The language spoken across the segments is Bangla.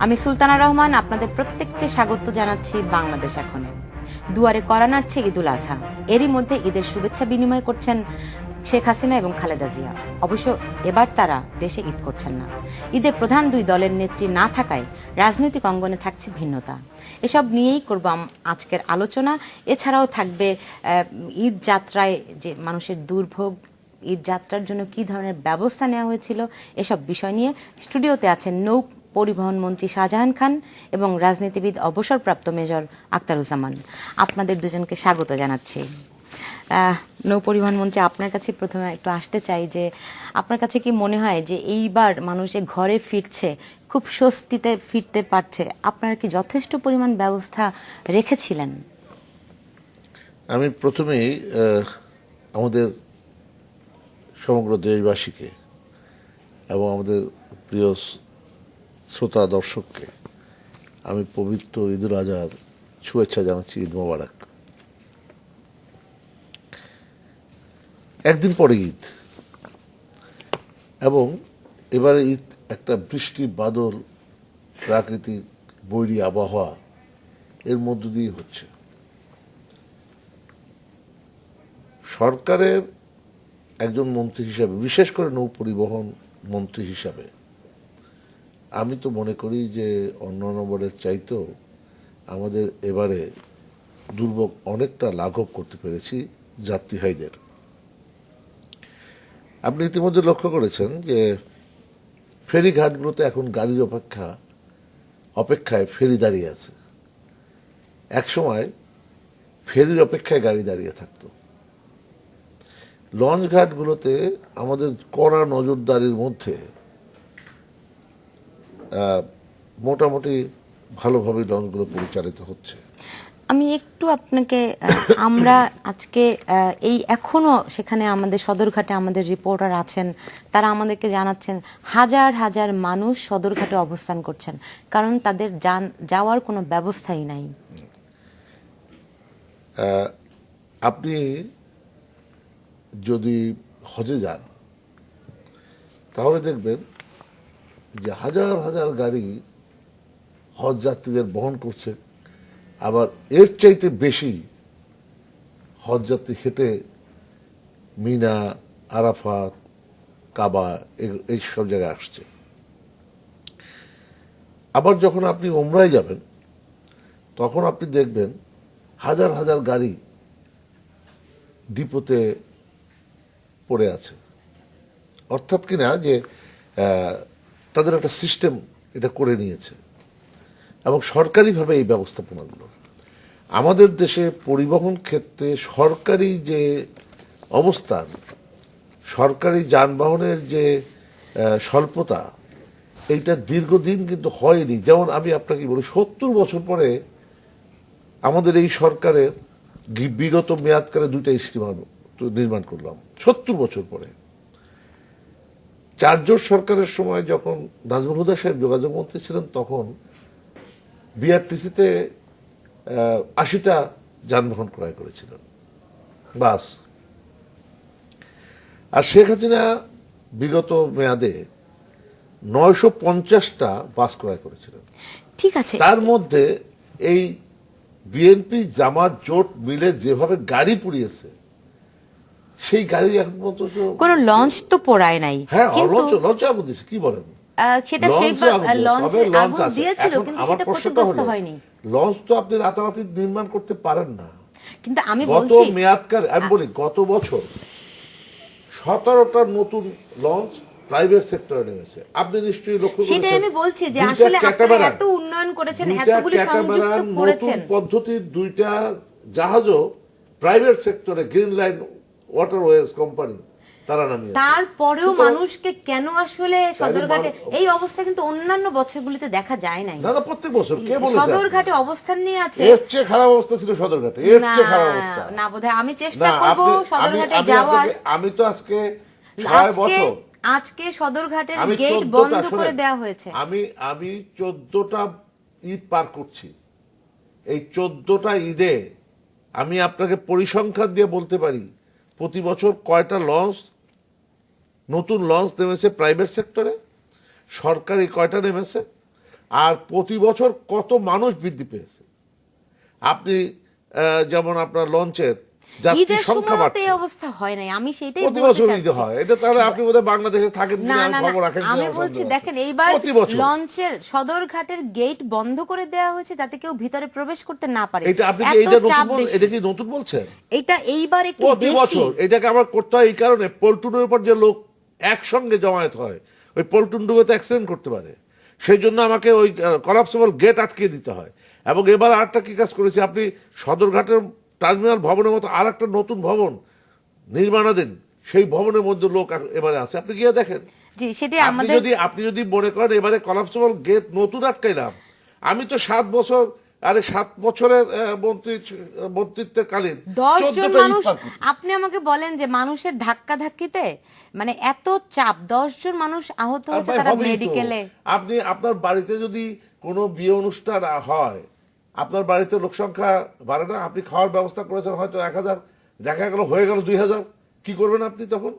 আমি সুলতানা রহমান আপনাদের প্রত্যেককে স্বাগত জানাচ্ছি বাংলাদেশ এখন। দুয়ারে করা নাড়ছে ঈদুল আজহা, এরই মধ্যে ঈদের শুভেচ্ছা বিনিময় করছেন শেখ হাসিনা এবং খালেদা জিয়া। অবশ্য এবার তারা দেশে ঈদ করছেন না। ঈদে প্রধান দুই দলের নেত্রী না থাকায় রাজনৈতিক অঙ্গনে থাকছে ভিন্নতা। এসব নিয়েই করব আজকের আলোচনা। এছাড়াও থাকবে ঈদ যাত্রায় যে মানুষের দুর্ভোগ, ঈদ যাত্রার জন্য কী ধরনের ব্যবস্থা নেওয়া হয়েছিল, এসব বিষয় নিয়ে স্টুডিওতে আছেন নৌ পরিবহন মন্ত্রী শাহজাহান খান এবং রাজনীতিবিদ অবসরপ্রাপ্ত মেজর আখতারুজ্জামান। আপনাদের দুজনকে স্বাগত জানাচ্ছি। নৌ পরিবহন মন্ত্রী, আপনার কাছে প্রথমে একটু আসতে চাই যে আপনার কাছে কি মনে হয় যে এইবার মানুষ ঘরে ফিরছে, খুব স্বস্তিতে ফিরতে পারছে? আপনারা কি যথেষ্ট পরিমাণ ব্যবস্থা রেখেছিলেন? আমি প্রথমেই আমাদের সমগ্র দেশবাসীকে এবং আমাদের প্রিয় শ্রোতা দর্শককে আমি পবিত্র ঈদুল আজহার শুভেচ্ছা জানাচ্ছি। ঈদ মোবারক। একদিন পরে ঈদ, এবং এবারে ঈদ একটা বৃষ্টি বাদল প্রাকৃতিক বৈরী আবহাওয়া এর মধ্য দিয়ে হচ্ছে। সরকারের একজন মন্ত্রী হিসাবে, বিশেষ করে নৌ পরিবহন মন্ত্রী হিসাবে, আমি তো মনে করি যে অন্যান্য বারের চাইতেও আমাদের এবারে দুর্ভোগ অনেকটা লাঘব করতে পেরেছি যাত্রীহাইদের। আপনি ইতিমধ্যে লক্ষ্য করেছেন যে ফেরিঘাটগুলোতে এখন গাড়ির অপেক্ষায় ফেরি দাঁড়িয়ে আছে। একসময় ফেরির অপেক্ষায় গাড়ি দাঁড়িয়ে থাকতো। লঞ্চ ঘাটগুলোতে আমাদের কড়া নজরদারির মধ্যে মোটামুটি ভালোভাবে লঞ্চগুলো পরিচালিত হচ্ছে। আমি একটু আপনাকে আমরা আজকে এই এখনো সেখানে আমাদের সদরঘাটে আমাদের রিপোর্টার আছেন, তারা আমাদেরকে জানাচ্ছেন হাজার হাজার মানুষ সদরঘাটে অবস্থান করছেন, কারণ তাদের যাওয়ার কোনো ব্যবস্থাই নাই। আপনি যদি হজে যান তাহলে দেখবেন যে হাজার হাজার গাড়ি হজ যাত্রীদের বহন করছে, আবার এর চাইতে বেশি হজ যাত্রী হেঁটে মিনা, আরাফাত, কাবা এই সব জায়গায় আসছে। আবার যখন আপনি ওমরায় যাবেন তখন আপনি দেখবেন হাজার হাজার গাড়ি ডিপোতে পড়ে আছে। অর্থাৎ কিনা যে তাদের একটা সিস্টেম এটা করে নিয়েছে, এবং সরকারিভাবে এই ব্যবস্থাপনাগুলো। আমাদের দেশে পরিবহন ক্ষেত্রে সরকারি যে অবস্থান, সরকারি যানবাহনের যে স্বল্পতা, এইটা দীর্ঘদিন কিন্তু হয়নি। যেমন আমি আপনাকে বলি, 70 বছর পরে আমাদের এই সরকারের বিগত মেয়াদকালে 2টা স্টিমার নির্মাণ করলাম। 70 বছর পরে। 4 জোট সরকারের সময় যখন নাজমুল হুদা সাহেব যোগাযোগ মন্ত্রী ছিলেন, তখন বিআরটিসিতে 80টা যানবাহন ক্রয় করেছিলেন, বাস। আর শেখ হাসিনা বিগত মেয়াদে 950টা বাস ক্রয় করেছিলেন। ঠিক আছে, তার মধ্যে এই বিএনপি জামাত জোট মিলে যেভাবে গাড়ি পুড়িয়েছে, সেই গাড়ি এখন পর্যন্ত কোনো লঞ্চ তো পোড়ায় নাই। হ্যাঁ, কিন্তু লঞ্চে আগুন দিয়েছে, কি বলেন? সেটা লঞ্চে আগুন দিয়েছিল, কিন্তু সেটা ক্ষতিগ্রস্ত হয়নি। লঞ্চ তো আপনি রাতারাতি নির্মাণ করতে পারেন না। কিন্তু আমি গত বলছি মেয়াদকার, আমি বলি, গত বছর 17টা নতুন লঞ্চ প্রাইভেট সেক্টরে নেমেছে। আপনি নিশ্চয়ই লক্ষ্য করেছেন। সেটাই আমি বলছি যে আসলে আপনারা এত উন্নয়ন করেছেন, এতগুলো সংযুক্ত করেছেন, নতুন পদ্ধতির 2টা জাহাজও প্রাইভেট সেক্টরে, গ্রিন লাইন ওয়াটারওয়েজ কোম্পানি, তারা নামিয়েছে। তারপরেও মানুষকে কেন আসলে সদরঘাটে এই অবস্থা কিন্তু অন্যান্য বছরগুলিতে দেখা যায় নাই। না, প্রত্যেক বছর কে বলেছে সদরঘাটে অবস্থান নিয়ে আছে? এর চেয়ে খারাপ অবস্থা ছিল সদরঘাটে, এর চেয়ে খারাপ অবস্থা না বোধহয়। আমি চেষ্টা করব সদরঘাটে যাওয়ার। আমি তো আজকে 6 বছর আজকে সদরঘাটের গেট বন্ধ করে দেওয়া হয়েছে। আমি 14টা ঈদ পার করছি। এই 14টা ঈদে আমি আপনাকে পরিসংখ্যান দিয়ে বলতে পারি প্রতি বছর কয়টা নতুন লঞ্চ নেমেছে প্রাইভেট সেক্টরে, সরকারি কয়টা নেমেছে, আর প্রতি বছর কত মানুষ বৃদ্ধি পেয়েছে। আপনি যেমন আপনার লঞ্চের যাত্রী ঈদের সংখ্যা সময় বাড়ছে, এই অবস্থা হয় নাই, আমি সেটাই প্রতি বলতে বছর ঈদে চাচ্ছি। হয়। এটা তাহলে আপনি বোধহয় বাংলাদেশে থাকেন না কিনা না না, খবর রাখেন কিনা আমি আমার বলছি সন্দেহ আছে। দেখেন এইবার প্রতি বছর লঞ্চের সদরঘাটের গেট বন্ধ করে দেওয়া হয়েছে যাতে কেউ ভিতরে প্রবেশ করতে না পারে। এটা আপনি কি এত এইটা চাপ নতুন বেশি। এটা কি নতুন বলছেন? এটা এইবার একটু প্রতি বেশি। বছর এটাকে আবার করতে হয় এই কারণে, পল্টনের উপর যে লোক একসঙ্গে জমায়েত হয় ওই পল্টন ডুবে তো অ্যাক্সিডেন্ট করতে পারে, সেই জন্য আমাকে ওই কলাপসেবল গেট আটকে দিতে হয়। এবং এবার আরেকটা কি কাজ করেছি, আপনি সদরঘাটের টার্মিনাল ভবনের মতো আর একটা নতুন ভবন নির্মাণাধীন, সেই ভবনের মধ্যে লোক এবারে আছে, আপনি গিয়ে দেখেন। জি, সেটাই আমাদের। আপনি যদি মনে করেন এবারে কলাপসেবল গেট নতুন আটকাইলাম, আমি তো 7 বছর, আরে 7 বছরের মন্ত্রিত্বের কালীন 10 জন 14টা মানুষ, ইট পার্ক। আপনি আমাকে বলেন যে মানুষের ধাক্কা ধাক্কিতে মানে এত চাপ, 10 জন মানুষ আহত আর হয়েছে ভাই তারা হবেই তো। মেডিকেলে। আপনি আপনার বাড়িতে যদি কোনো বিয়ে অনুষ্ঠান হয়, আপনার বাড়িতে লোক সংখ্যা বাড়ে না, আপনি খাওয়ার ব্যবস্থা করেছেন হয়তো 1000, দেখা গেল হয়ে গেল 2000, কি করবেন আপনি তখন?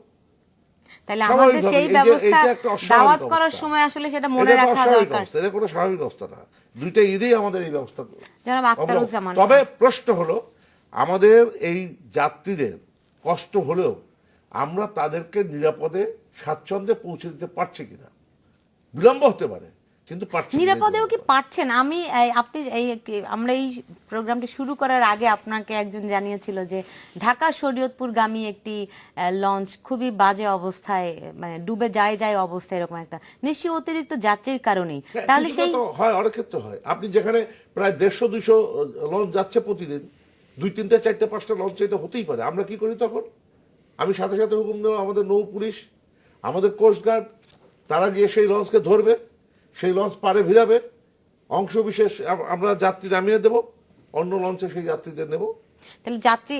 তাহলে আমাদের সেই ব্যবস্থা এইটা একটা অস্বাভাবিক দাওয়াত করার অবস্থা। সময় আসলে সেটা মনে এটা একটা রাখা অস্বাভাবিক দরকার। অবস্থা, এটা কোনো স্বাভাবিক অবস্থা না। দুইটা ঈদেই আমাদের এই ব্যবস্থা জনাব আখতারুজ্জামান, তবে প্রশ্ন হলো আমাদের এই যাত্রীদের কষ্ট হলেও আমরা তাদেরকে নিরাপদে স্বাচ্ছন্দ্যে পৌঁছে দিতে পারছি কিনা। বিলম্ব হতে পারে কিন্তু পারছি কিনা। নিরাপদেও কি পারছেন? আপনি আমরা এই প্রোগ্রামটি শুরু করার আগে আপনাকে একজন জানিয়েছিল যে ঢাকা শরীয়তপুরগামী একটি লঞ্চ খুবই বাজে অবস্থায়, মানে ডুবে যায় অবস্থা, এরকম একটা, নিশ্চয়ই অতিরিক্ত যাত্রীর কারণেই। তাহলে সেই হয়, অনেক ক্ষেত্রে হয়। আপনি যেখানে প্রায় 150-200 লঞ্চ যাচ্ছে প্রতিদিন, 2, 3, 4, 5টা লঞ্চ, এটা হতেই পারে। আমরা কি করি তখন? আমি সাথে সাথে হুকুম দেবো আমাদের নৌ পুলিশ, আমাদের কোস্টগার্ড, তারা গিয়ে সেই লঞ্চকে ধরবে, সেই লঞ্চ পারে ভিড়াবে, অংশ বিশেষ আমরা যাত্রী নামিয়ে দেব, অন্য লঞ্চে সেই যাত্রীদের নেব। তাহলে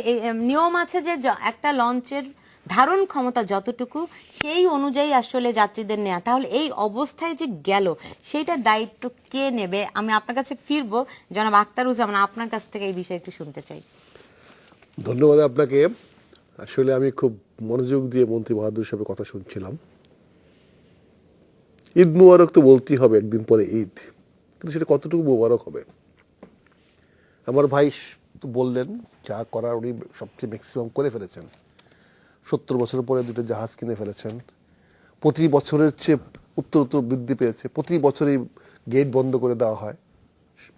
নিয়ম আছে যে একটা লঞ্চের ধারণ ক্ষমতা যতটুকু সেই অনুযায়ী আসলে যাত্রীদের নেওয়া। তাহলে এই অবস্থায় যে গেল সেইটার দায়িত্ব কে নেবে? আমি আপনার কাছে ফিরবো, জনাব আখতারুজ্জামান, আপনার কাছ থেকে এই বিষয়ে একটু শুনতে চাই। ধন্যবাদ আপনাকে। আসলে আমি খুব মনোযোগ দিয়ে মন্ত্রী বাহাদুর সাহেবের কথা শুনছিলাম। ঈদ মুবারক তো বলতেই হবে, একদিন পরে ঈদ, কিন্তু সেটা কতটুকু মুবারক হবে? আমার ভাই তো বললেন যা করার উনি সবচেয়ে ম্যাক্সিমাম করে ফেলেছেন। 70 বছরের পরে 2টা জাহাজ কিনে ফেলেছেন, প্রতি বছরের চেয়ে উত্তর বৃদ্ধি পেয়েছে, প্রতি বছরই গেট বন্ধ করে দেওয়া হয়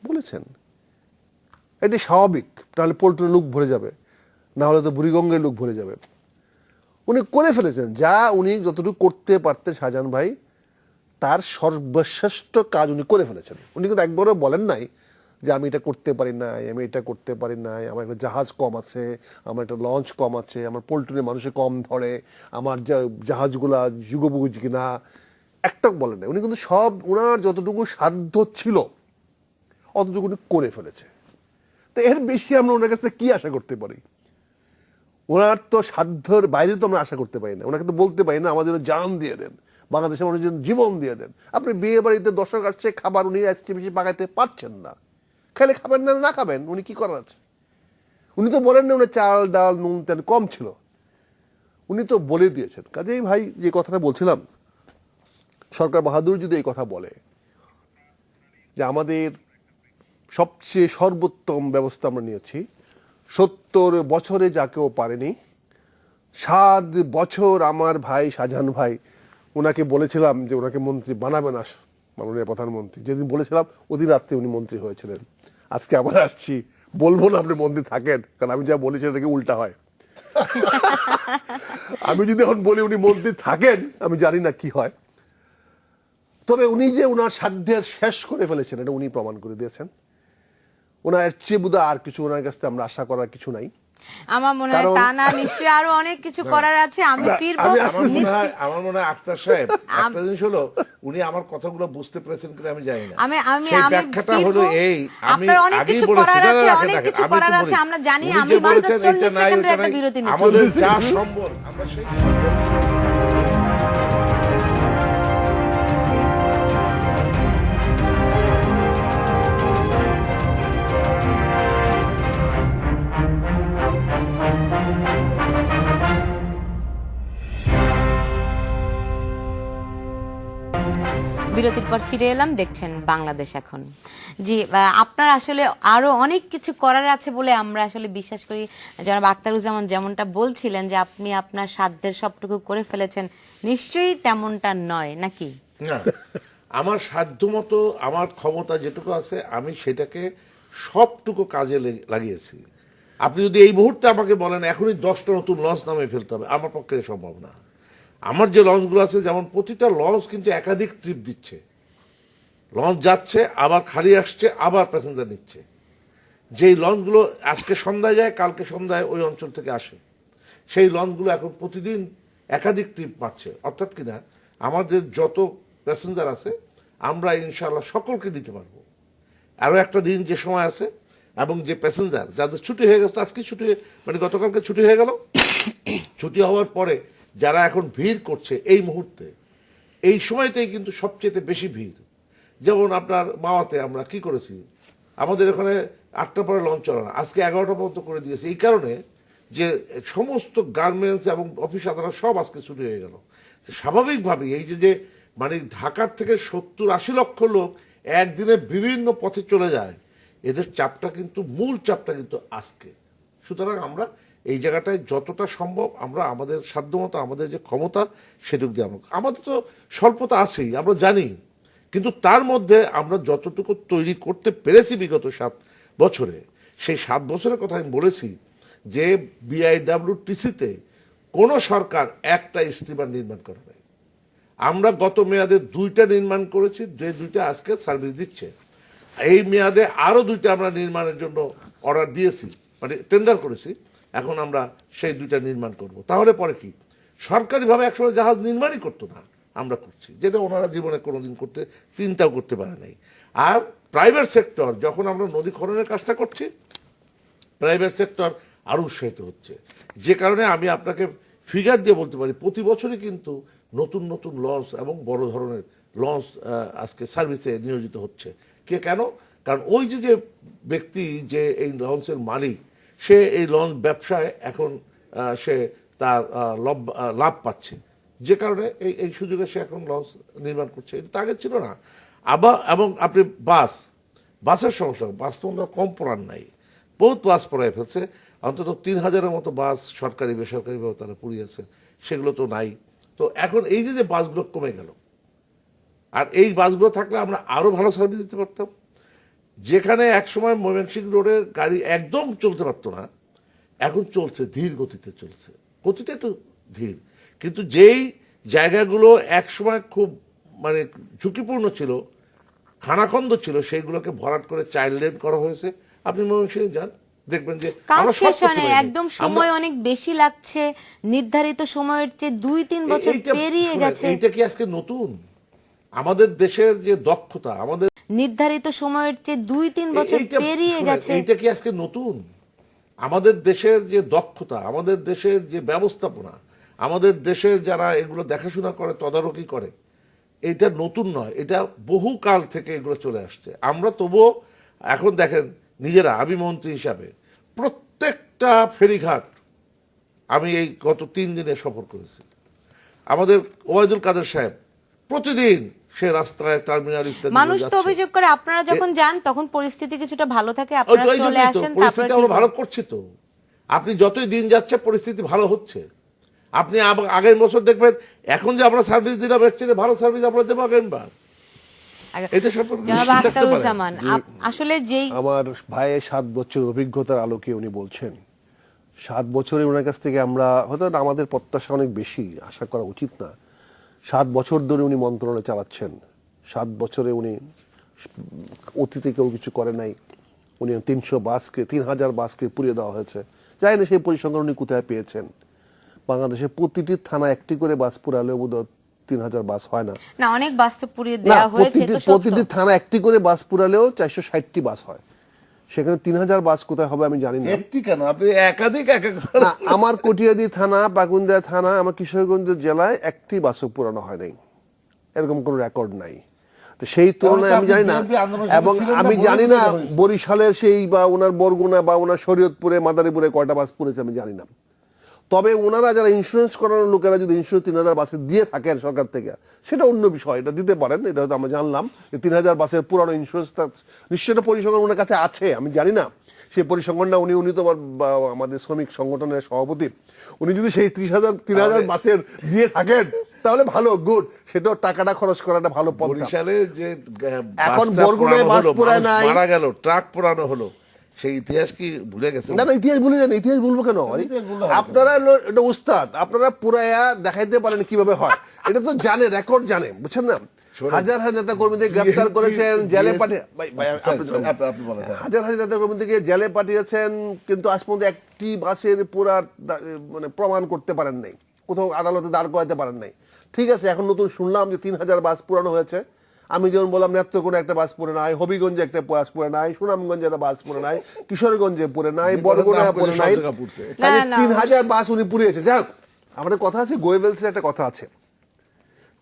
বলেছেন। এটি স্বাভাবিক, তাহলে পল্টনের লোক ভরে যাবে, না হলে তো বুড়িগঙ্গের লোক ভরে যাবে। উনি করে ফেলেছেন যা উনি যতটুকু করতে পারতেন, শাহজাহান ভাই তার সর্বশ্রেষ্ঠ কাজ উনি করে ফেলেছেন। উনি কিন্তু একবারও বলেন নাই যে আমি এটা করতে পারি নাই, আমি এটা করতে পারি নাই, আমার একটা জাহাজ কম আছে, আমার একটা লঞ্চ কম আছে, আমার পল্টনে মানুষে কম ধরে, আমার জাহাজগুলা যুগোপযোগী না, একটা বলেন নাই। উনি কিন্তু সব ওনার যতটুকু সাধ্য ছিল অতটুকু উনি করে ফেলেছে। তো এর বেশি আমরা ওনার কাছ থেকে কি আশা করতে পারি? ওনার তো সাধ্যের বাইরে তো আমরা আশা করতে পারি না। ওনাকে তো বলতে পারি না আমাদের জান দিয়ে দেন, বাংলাদেশের মানুষের জন্য জীবন দিয়ে দেন। আপনি বিয়ে বাড়িতে দর্শক আসছে, খাবার উনি আজকে বেশি পাকাইতে পারছেন না, খেলে খাবেন না, না খাবেন, উনি কি করার আছে? উনি তো বলেন না উনি চাল ডাল নুন তেল কম ছিল, উনি তো বলে দিয়েছেন। কাজেই ভাই যে কথাটা বলছিলাম, সরকার বাহাদুর যদি এই কথা বলে যে আমাদের সবচেয়ে সর্বোত্তম ব্যবস্থা আমরা নিয়েছি, 70 বছরে যা কেউ পারেনি, 7 বছর আমার ভাই শাহজাহান ভাই, ওনাকে বলেছিলাম যে ওনাকে মন্ত্রী বানাবে না মাননীয় প্রধানমন্ত্রী, যেদিন বলেছিলাম ওদিন রাত্রে উনি মন্ত্রী হয়েছিলেন। আজকে আবার আসছি, বলবো না আপনি মন্ত্রী থাকেন, কারণ আমি যা বলেছি এটাকে উল্টা হয়। আমি যদি এখন বলি উনি মন্ত্রী থাকেন, আমি জানি না কি হয়। তবে উনি যে ওনার সাধ্যের শেষ করে ফেলেছেন এটা উনি প্রমাণ করে দিয়েছেন। ওনার চেয়ে বোধহয় আর কিছু ওনার কাছ থেকে আমরা আশা করার কিছু নাই। আমার মনে হয় তা না, নিশ্চয়ই আরো অনেক কিছু করার আছে। আমি ফিরবো। আমার মনে হয় আক্তার সাহেব একটা জিনিস হলো, উনি আমার কথাগুলো বুঝতে পেরেছেন কিনা আমি জানি না। সেই ব্যাখ্যাটা হলো এই, আমি আগেই বলেছি আমরা জানি। উনি যে বলেছেন এটা নাই ওটা নাই, আমাদের যা সম্ভব আমরা সেই বিরতির পর ফিরে এলাম, দেখছেন বাংলাদেশ এখন। জি, আপনার আসলে আরো অনেক কিছু করার আছে বলে আমরা আসলে বিশ্বাস করি। জনাব আখতারুজ্জামান যেমনটা বলছিলেন যে আপনি আপনার সাধ্যের সবটুকু করে ফেলেছেন, নিশ্চয়ই তেমনটা নয় নাকি? না, আমার সাধ্যমতো আমার ক্ষমতা যেটুকু আছে আমি সেটাকে সবটুকু কাজে লাগিয়েছি। আপনি যদি এই মুহূর্তে আমাকে বলেন এখনই 10টা নতুন লঞ্চ নামে ফেলতে হবে, আমার পক্ষে সম্ভব না। আমার যে লঞ্চগুলো আছে, যেমন প্রতিটা লঞ্চ কিন্তু একাধিক ট্রিপ দিচ্ছে, লঞ্চ যাচ্ছে আবার খালি আসছে আবার প্যাসেঞ্জার নিচ্ছে। যেই লঞ্চগুলো আজকে সন্ধ্যায় যায় কালকে সন্ধ্যায় ওই অঞ্চল থেকে আসে, সেই লঞ্চগুলো এখন প্রতিদিন একাধিক ট্রিপ মারছে। অর্থাৎ কিনা আমাদের যত প্যাসেঞ্জার আছে আমরা ইনশাআল্লাহ সকলকে নিতে পারবো। আরও একটা দিন যে সময় আছে, এবং যে প্যাসেঞ্জার যাদের ছুটি হয়ে গেছে, আজকে ছুটি মানে গতকালকে ছুটি হয়ে গেল, ছুটি হওয়ার পরে যারা এখন ভিড় করছে এই মুহূর্তে, এই সময়টাই কিন্তু সবচেয়ে বেশি ভিড়। যেমন আপনার মাওয়াতে আমরা কি করেছি, আমাদের এখানে 8টার পরে লঞ্চ চলে না, আজকে 11টা পর্যন্ত করে দিয়েছে। এই কারণে যে সমস্ত গার্মেন্টস এবং অফিস আদালত সব আজকে ছুটি হয়ে গেল। স্বাভাবিকভাবেই এই যে মানে ঢাকার থেকে 70-80 লক্ষ লোক একদিনে বিভিন্ন পথে চলে যায়, এদের চাপটা কিন্তু মূল চাপটা কিন্তু আজকে। সুতরাং আমরা এই জায়গাটায় যতটা সম্ভব আমরা আমাদের সাধ্যমতো আমাদের যে ক্ষমতা সেটুকু দিয়ে আমাদের তো স্বল্পতা আছেই, আমরা জানি, কিন্তু তার মধ্যে আমরা যতটুকু তৈরি করতে পেরেছি বিগত 7 বছরে, সেই 7 বছরের কথা আমি বলেছি যে বিআইডব্লিউটিসিতে কোনো সরকার একটা স্টিমার নির্মাণ করে নাই। আমরা গত মেয়াদে 2টা নির্মাণ করেছি, যে 2টা আজকে সার্ভিস দিচ্ছে। এই মেয়াদে আরো 2টা আমরা নির্মাণের জন্য অর্ডার দিয়েছি, মানে টেন্ডার করেছি। এখন আমরা সেই 2টা নির্মাণ করব। তাহলে পরে কি, সরকারিভাবে একসময় জাহাজ নির্মাণই করতো না, আমরা করছি, যেটা ওনারা জীবনে কোনোদিন করতে চিন্তাও করতে পারে নাই। আর প্রাইভেট সেক্টর যখন আমরা নদী খননের কাজটা করছি, প্রাইভেট সেক্টর আরো উৎসাহিত হচ্ছে। যে কারণে আমি আপনাকে ফিগার দিয়ে বলতে পারি প্রতি বছরই কিন্তু নতুন নতুন লঞ্চ এবং বড় ধরনের লঞ্চ আজকে সার্ভিসে নিয়োজিত হচ্ছে। কেন? কারণ ওই যে ব্যক্তি যে এই লঞ্চের মালিক, সে এই লঞ্চ ব্যবসায় এখন সে তার লাভ পাচ্ছে, যে কারণে এই সুযোগে সে এখন লঞ্চ নির্মাণ করছে। এটা আগে ছিল না। আবার এবং আপনি বাসের সমস্যা, বাস তো আমরা কম পড়ার নাই, বহুত বাস পড়ায় ফেলছে। অন্তত 3000-এর মতো বাস সরকারি বেসরকারিভাবে তারা পুড়িয়েছে, সেগুলো তো নাই। তো এখন এই যে বাসগুলো কমে গেল, আর এই বাসগুলো থাকলে আমরা আরো ভালো সার্ভিস দিতে পারতাম। যেখানে একসময় ময়মনসিংহ রোডের গাড়ি একদম চলতে পারতো না, এখন চলছে, ধীর গতিতে চলছে, গতিটা একটু ধীর, কিন্তু যেই জায়গাগুলো একসময় খুব মানে ঝুঁকিপূর্ণ ছিল, খানাখন্দ ছিল, সেইগুলোকে ভরাট করে চাইল্ড লেন করা হয়েছে। আপনি ময়মনসিংহে যান, দেখবেন যে কাজ শেষ হয় না, একদম সময় অনেক বেশি লাগছে, নির্ধারিত সময়ের চেয়ে 2-3 বছর পেরিয়ে গেছে। এইটা কি আজকে নতুন? আমাদের দেশের যে দক্ষতা, আমাদের নির্ধারিত সময়ের চেয়ে 2-3 বছর পেরিয়ে গেছে। এইটা কি আজকে নতুন? আমাদের দেশের যে দক্ষতা, আমাদের দেশের যে ব্যবস্থাপনা, আমাদের দেশের যারা এগুলো দেখাশোনা করে, তদারকি করে, এটা নতুন নয়, এটা বহু কাল থেকে এগুলো চলে আসছে। আমরা তবুও এখন দেখেন নিজেরা, আমি মন্ত্রী হিসাবে প্রত্যেকটা ফেরিঘাট আমি এই গত 3 দিনে সফর করেছি। আমাদের ওবায়দুল কাদের সাহেব প্রতিদিন সে রাস্তায় টার্মিনাল ইত্যাদি মানুষ তো অভিযোগ করে আপনারা যখন যান তখন পরিস্থিতি কিছুটা ভালো থাকে, আপনারা চলে আসেন, পরিস্থিতি আমরা ভালো করছি। তো আপনি যতই দিন যাচ্ছে পরিস্থিতি ভালো হচ্ছে। আপনি আগের বছর দেখবেন, এখন যে আমরা সার্ভিস দিলাম এর চেয়ে ভালো সার্ভিস আমরা দেবো আগামীবার। এটা আসলে যেই আমার ভাইয়ের 7 বছর অভিজ্ঞতার আলোকে উনি বলছেন, 7 বছরে ওনার কাছ থেকে আমরা হয়তো আমাদের প্রত্যাশা অনেক বেশি, আশা করা উচিত না। 7 বছর ধরে উনি মন্ত্রণালয় চালাচ্ছেন, 7 বছরে উনি অতীতে কেউ কিছু করে নাই। উনি 3000 বাসকে পুড়িয়ে দেওয়া হয়েছে, জানি না সেই পরিসংখ্যান উনি কোথায় পেয়েছেন। বাংলাদেশে প্রতিটি থানা একটি করে বাস পুরালেও বোধহয় 3000 বাস হয় না। না, অনেক বাস তো পুড়িয়ে দেওয়া হয়েছে। প্রতিটি থানা একটি করে বাস পুরালেও 460টি বাস হয়, সেখানে 3000 বাস কোথায় হবে আমি জানি না। একটি কেন, আপনি একাধিক আমার কটিয়াদি থানা, বাগুন্ডা থানা, আমার কিশোরগঞ্জ জেলায় একটি বাসও পুরানো হয় নাই, এরকম কোনো রেকর্ড নাই। তো সেই তুলনায় আমি জানি না, এবং আমি জানি না বরিশালের সেই বা ওনার বরগুনা বা ওনার শরীয়তপুরে, মাদারীপুরে কয়টা বাস পুড়েছে আমি জানি না। তবে ওনারা যারা ইন্স্যুরেন্স করানোর লোকেরা যদি ইন্স্যুরেন্স 3000 বাসে দিয়ে থাকেন সরকার থেকে, সেটা অন্য বিষয়, এটা দিতে পারেন, এটা হয়তো আমরা জানলাম যে 3000 বাসের পুরানো ইন্স্যুরেন্স নিশ্চয়ই একটা পরিসংখ্যান ওনার কাছে আছে, আমি জানি না সেই পরিসংখ্যানটা উনি তো আমাদের শ্রমিক সংগঠনের সভাপতি, উনি যদি সেই 3000 বাসের দিয়ে থাকেন তাহলে ভালো, গুড, সেটাও টাকাটা খরচ করাটা ভালো পদ্ধতি। বরিশালে যে এখন বরগুনায় বাস পোড়ায় নাই, মারা গেল, ট্রাক পোড়ানো হলো, সেই ইতিহাস কি ভুলে গেছে? না, ইতিহাস ভুলে যান, ইতিহাস ভুলবো কেন? আপনারা এটা উস্তাদ, আপনারা পুরায়া দেখাইতে পারেন কিভাবে হয়, এটা তো জানে, রেকর্ড জানে, বুঝছেন না? হাজার হাজার নেতা কর্মীদের গ্রেফতার করেছেন, জেলে পাঠিয়ে হাজার হাজার নেতা কর্মীদেরকে জেলে পাঠিয়েছেন, কিন্তু আজ পর্যন্ত একটি বাসের পুরা মানে প্রমাণ করতে পারেন নাই, কোথাও আদালতে দাঁড় করাতে পারেন নাই। ঠিক আছে, এখন নতুন শুনলাম যে 3000 বাস পুরানো হয়েছে। আমি যেমন বললাম নেত্রকোণে একটা বাস পড়ে নাই, হবিগঞ্জে একটা বাস পড়ে নাই, সুনামগঞ্জে একটা বাস পড়ে নাই, কিশোরগঞ্জে পড়ে নাই, বরগুনায় পড়ে নাই, 3000 বাস উনি পুড়িয়েছে। যাক, আমাদের কথা আছে, গোয়েবেলসের একটা কথা আছে,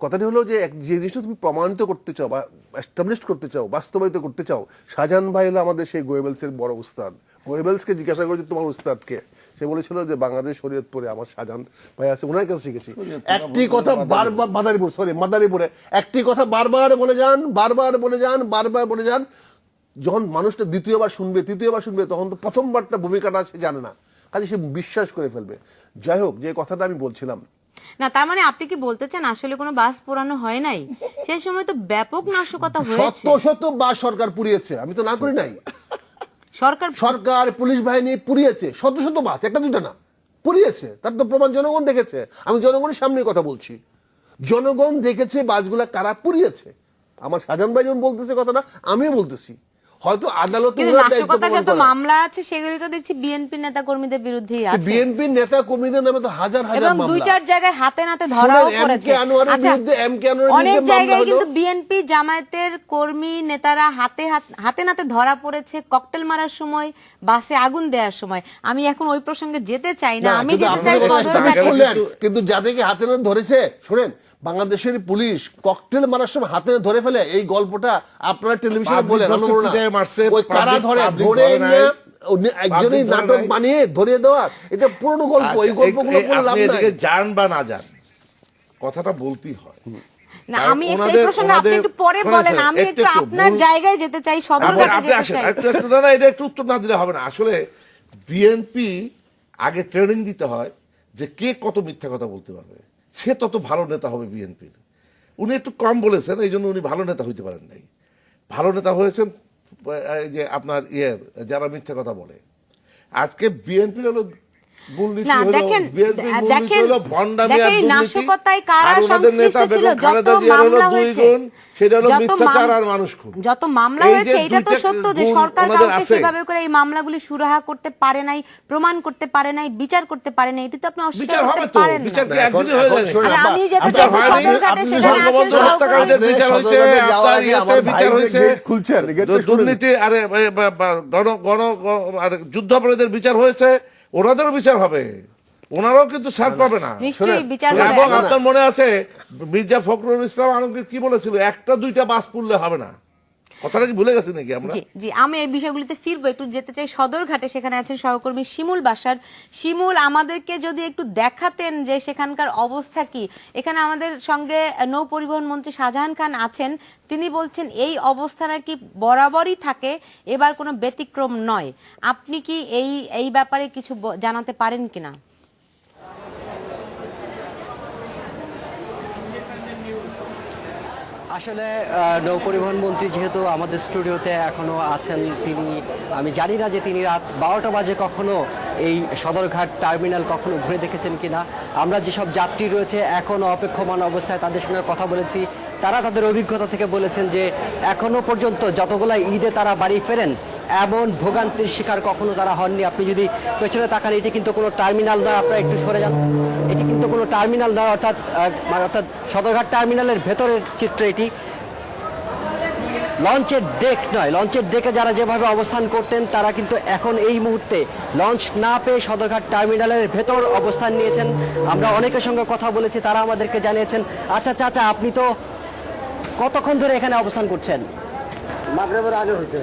কথাটি হলো যে যে জিনিসটা তুমি প্রমাণিত করতে চাও বা এস্টাবলিশ করতে চাও, বাস্তবায়িত করতে চাও, শাহজাহান ভাই হলো আমাদের সেই গোয়েবেলসের বড় উস্তাদ। গোয়েবেলসকে জিজ্ঞাসা করেছে তোমার উস্তাদকে, সে বলেছিল যে বাংলাদেশ শরীয়তপুরে আমার শাহজাহান ভাই আছে, ওনার কাছে শিখেছি। একটি কথা বারবার মাদারীপুরে একটি কথা বারবার বলে যান, বারবার বলে যান, যখন মানুষটা দ্বিতীয়বার শুনবে, তৃতীয়বার শুনবে, তখন তো প্রথমবারটা ভূমিকাটা সে জানে না, কাজে সে বিশ্বাস করে ফেলবে। যাই হোক, যে কথাটা আমি বলছিলাম, না তার মানে আপনি কি বলতে চান আসলে কোনো বাস পোড়ানো হয় নাই? সেই সময় তো ব্যাপক নাশকতা হয়েছে। শত বাস সরকার পুড়িয়েছে, আমি তো না করি নাই। সরকার পুলিশ বাহিনী পুড়িয়েছে শত বাস, একটা দুটা না, পুড়িয়েছে। তার তো প্রমাণ জনগণ দেখেছে। আমি জনগণের সামনে কথা বলছি, জনগণ দেখেছে বাসগুলা কারা পুড়িয়েছে। আমার শাহজাহান ভাই যখন বলতেছে কথাটা, আমিও বলতেছি, হয়তো আদালতে যত মামলা আছে সেগুলো তো দেখছি বিএনপি নেতা কর্মীদের বিরুদ্ধেই আছে। বিএনপি নেতা কর্মীদের নামে তো হাজার হাজার মামলা, এবং 2-4 জায়গায় হাতে নাতে ধরাও পড়েছে। অনেক জায়গায় কিন্তু বিএনপি জামায়াতের কর্মী নেতারা হাতে নাতে ধরা পড়েছে, ককটেল মারার সময়, বাসে আগুন দেওয়ার সময়। আমি এখন ওই প্রসঙ্গে যেতে চাই না, আমি যেতে চাই কিন্তু যাদেরকে হাতে নাতে ধরেছে, শুনেন, বাংলাদেশের পুলিশ ককটেল মারার সময় হাতে ধরে ফেলে, এই গল্পটা আপনারা টেলিভিশনে বলেন, কারা ধরে একজনই নাটক বানিয়ে ধরিয়ে দেওয়া, এটা পুরনো গল্প। এই গল্পগুলো বললাম না, জান বা না জান, কথাটা বলতেই হয়। না, আমি এই প্রসঙ্গে আপনি একটু পরে বলেন, আমি একটু আপনার জায়গায় যেতে চাই, সদরঘাটে যেতে চাই। না, এটা একটু উত্তর না দিলে হবে না। আসলে বিএনপি আগে ট্রেনিং দিতে হয় যে কে কত মিথ্যা কথা বলতে পারবে, সে তত ভালো নেতা হবে বিএনপির। উনি একটু কম বলেছেন, এই জন্য উনি ভালো নেতা হইতে পারেন নাই। ভালো নেতা হয়েছেন এই যে আপনার যারা মিথ্যা কথা বলে। আজকে বিএনপির হলো যত মামলা হয়েছে, এটা তো সত্য যে সরকার কাউকে সেভাবে করে এই মামলাগুলি সুরাহা করতে পারে নাই, প্রমাণ করতে পারে নাই, বিচার করতে পারে নাই, এটা তো আপনি অস্বীকার করতে পারেন না। আমি যেতে চাই সদরঘাটে, সেখানে দুর্নীতি যুদ্ধাপরাধীদের বিচার হয়েছে, ওনাদেরও বিচার হবে, ওনারাও কিন্তু ছাড় পাবে না। এবং আপনার মনে আছে মির্জা ফখরুল ইসলাম আলমগীর কি বলেছিল, একটা দুইটা বাস পুড়লে হবে না, কথাটা কি ভুলে গেছি নাকি আমরা? জি, আমি এই বিষয়গুলিতে ফিরবো, একটু যেতে চাই সদরঘাটে। সেখানে আছেন সহকর্মী শিমুল বাশার। শিমুল, আমাদেরকে যদি একটু দেখাতেন যে সেখানকার অবস্থা কি। এখানে আমাদের সঙ্গে নৌ পরিবহন মন্ত্রী শাহজাহান খান আছেন, তিনি বলছেন এই অবস্থা নাকি বরাবরই থাকে, এবার কোনো ব্যতিক্রম নয়। আপনি কি এই ব্যাপারে কিছু জানাতে পারেন কিনা? আসলে নৌ পরিবহন মন্ত্রী যেহেতু আমাদের স্টুডিওতে এখনো আছেন, তিনি, আমি জানি না যে তিনি রাত 12টা বাজে কখনো এই সদরঘাট টার্মিনাল কখনো ঘুরে দেখেছেন কিনা। আমরা যেসব যাত্রী রয়েছে এখনো অপেক্ষমান অবস্থায়, তাদের সঙ্গে কথা বলেছি, তারা তাদের অভিজ্ঞতা থেকে বলেছেন যে এখনো পর্যন্ত যতগুলা ঈদে তারা বাড়ি ফেরেন, এমন ভোগান্তির শিকার কখনো তারা হননি। আপনি যদি পেছনে তাকান, এটি কিন্তু কোনো টার্মিনাল নয়, আপনারা একটু সরে যান, এটি কিন্তু কোনো টার্মিনাল নয়, অর্থাৎ সদরঘাট টার্মিনালের ভেতরের চিত্র এটি। লঞ্চের ডেক নয়, লঞ্চের ডেকে যারা যেভাবে অবস্থান করতেন, তারা কিন্তু এখন এই মুহূর্তে লঞ্চ না পেয়ে সদরঘাট টার্মিনালের ভেতর অবস্থান নিয়েছেন। আমরা অনেকের সঙ্গে কথা বলেছি, তারা আমাদেরকে জানিয়েছেন। আচ্ছা চাচা, আপনি তো কতক্ষণ ধরে এখানে অবস্থান করছেন? মাগরিবের আগে হইতে।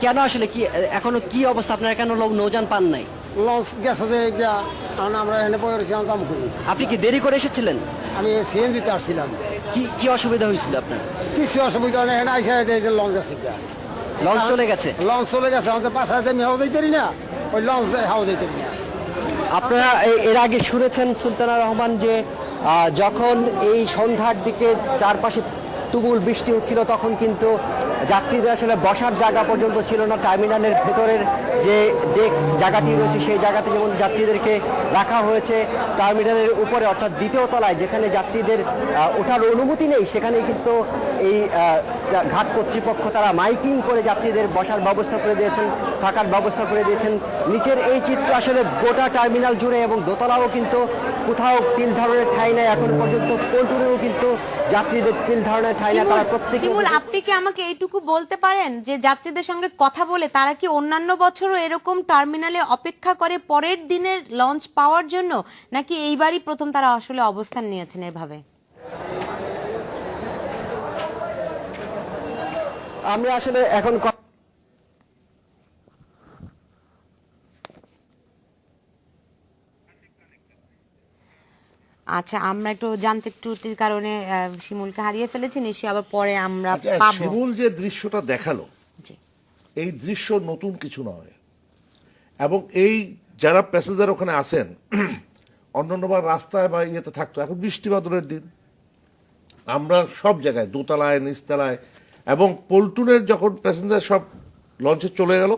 কেন আসলে কি এখনো কি অবস্থা, আপনারা কেন নৌযান পান নাই? লঞ্চ গেছে যে এটা কারণ আমরা এখানে পরে রয়েছি দাম করি। আপনি কি দেরি করে এসেছিলেন? আমি সিএনজিতে আসছিলাম, কি কি অসুবিধা হয়েছিল আপনার? কিছু অসুবিধা নেই, এখানে আইসা এই যে লঞ্চ আছে এটা। লঞ্চ চলে গেছে? লঞ্চ চলে গেছে, আমাদের পাশে যে আমি হাওয়া যাইতে পারি না, ওই লঞ্চ হাওয়া যাইতে পারি না। আপনারা এর আগে শুনেছেন সুলতানা রহমান যে যখন এই সন্ধ্যার দিকে চারপাশে তুমুল বৃষ্টি হচ্ছিল তখন কিন্তু যাত্রীদের আসলে বসার জায়গা পর্যন্ত ছিল না। টার্মিনালের ভেতরের যে ডেক জায়গাটি রয়েছে সেই জায়গাতে যেমন যাত্রীদেরকে রাখা হয়েছে, টার্মিনালের উপরে অর্থাৎ দ্বিতীয় তলায় যেখানে যাত্রীদের ওঠার অনুমতি নেই সেখানে কিন্তু এই ঘাট কর্তৃপক্ষ তারা মাইকিং করে যাত্রীদের বসার ব্যবস্থা করে দিয়েছেন, থাকার ব্যবস্থা করে দিয়েছেন। নিচের এই চিত্র আসলে গোটা টার্মিনাল জুড়ে এবং দোতলাও কিন্তু কোথাও তিল ধারণের ঠাঁই নাই এখন পর্যন্ত। পল্টনেও কিন্তু যাত্রীদের তিল ধারণের ঠাঁই নাই। তারা প্রত্যেকে শিমুল, আপনি কি আমাকে এইটুকু বলতে পারেন যে যাত্রীদের সঙ্গে কথা বলে তারা কি অন্যান্য বছরও এরকম টার্মিনালে অপেক্ষা করে পরের দিনের লঞ্চ পাওয়ার জন্য, নাকি এইবারই প্রথম তারা আসলে অবস্থান নিয়েছেন এভাবে? আমরা আসলে এখন আচ্ছা, আমরা একটু যান্ত্রিক ত্রুটির কারণে শিমুলকে হারিয়ে ফেলেছি, নিশ্চয়ই আবার পরে আমরা আচ্ছা, পাবো। শিমুল যে দৃশ্যটা দেখালো, জি। এই দৃশ্য নতুন কিছু নয়, এবং এই যারা প্যাসেঞ্জার ওখানে আসেন অন্যান্যবার রাস্তায় বা ইয়েতে থাকতো, এখন বৃষ্টি বাদলের দিন আমরা সব জায়গায় দোতলায় নিচতলায়, এবং পল্টনের যখন প্যাসেঞ্জার সব লঞ্চে চলে গেল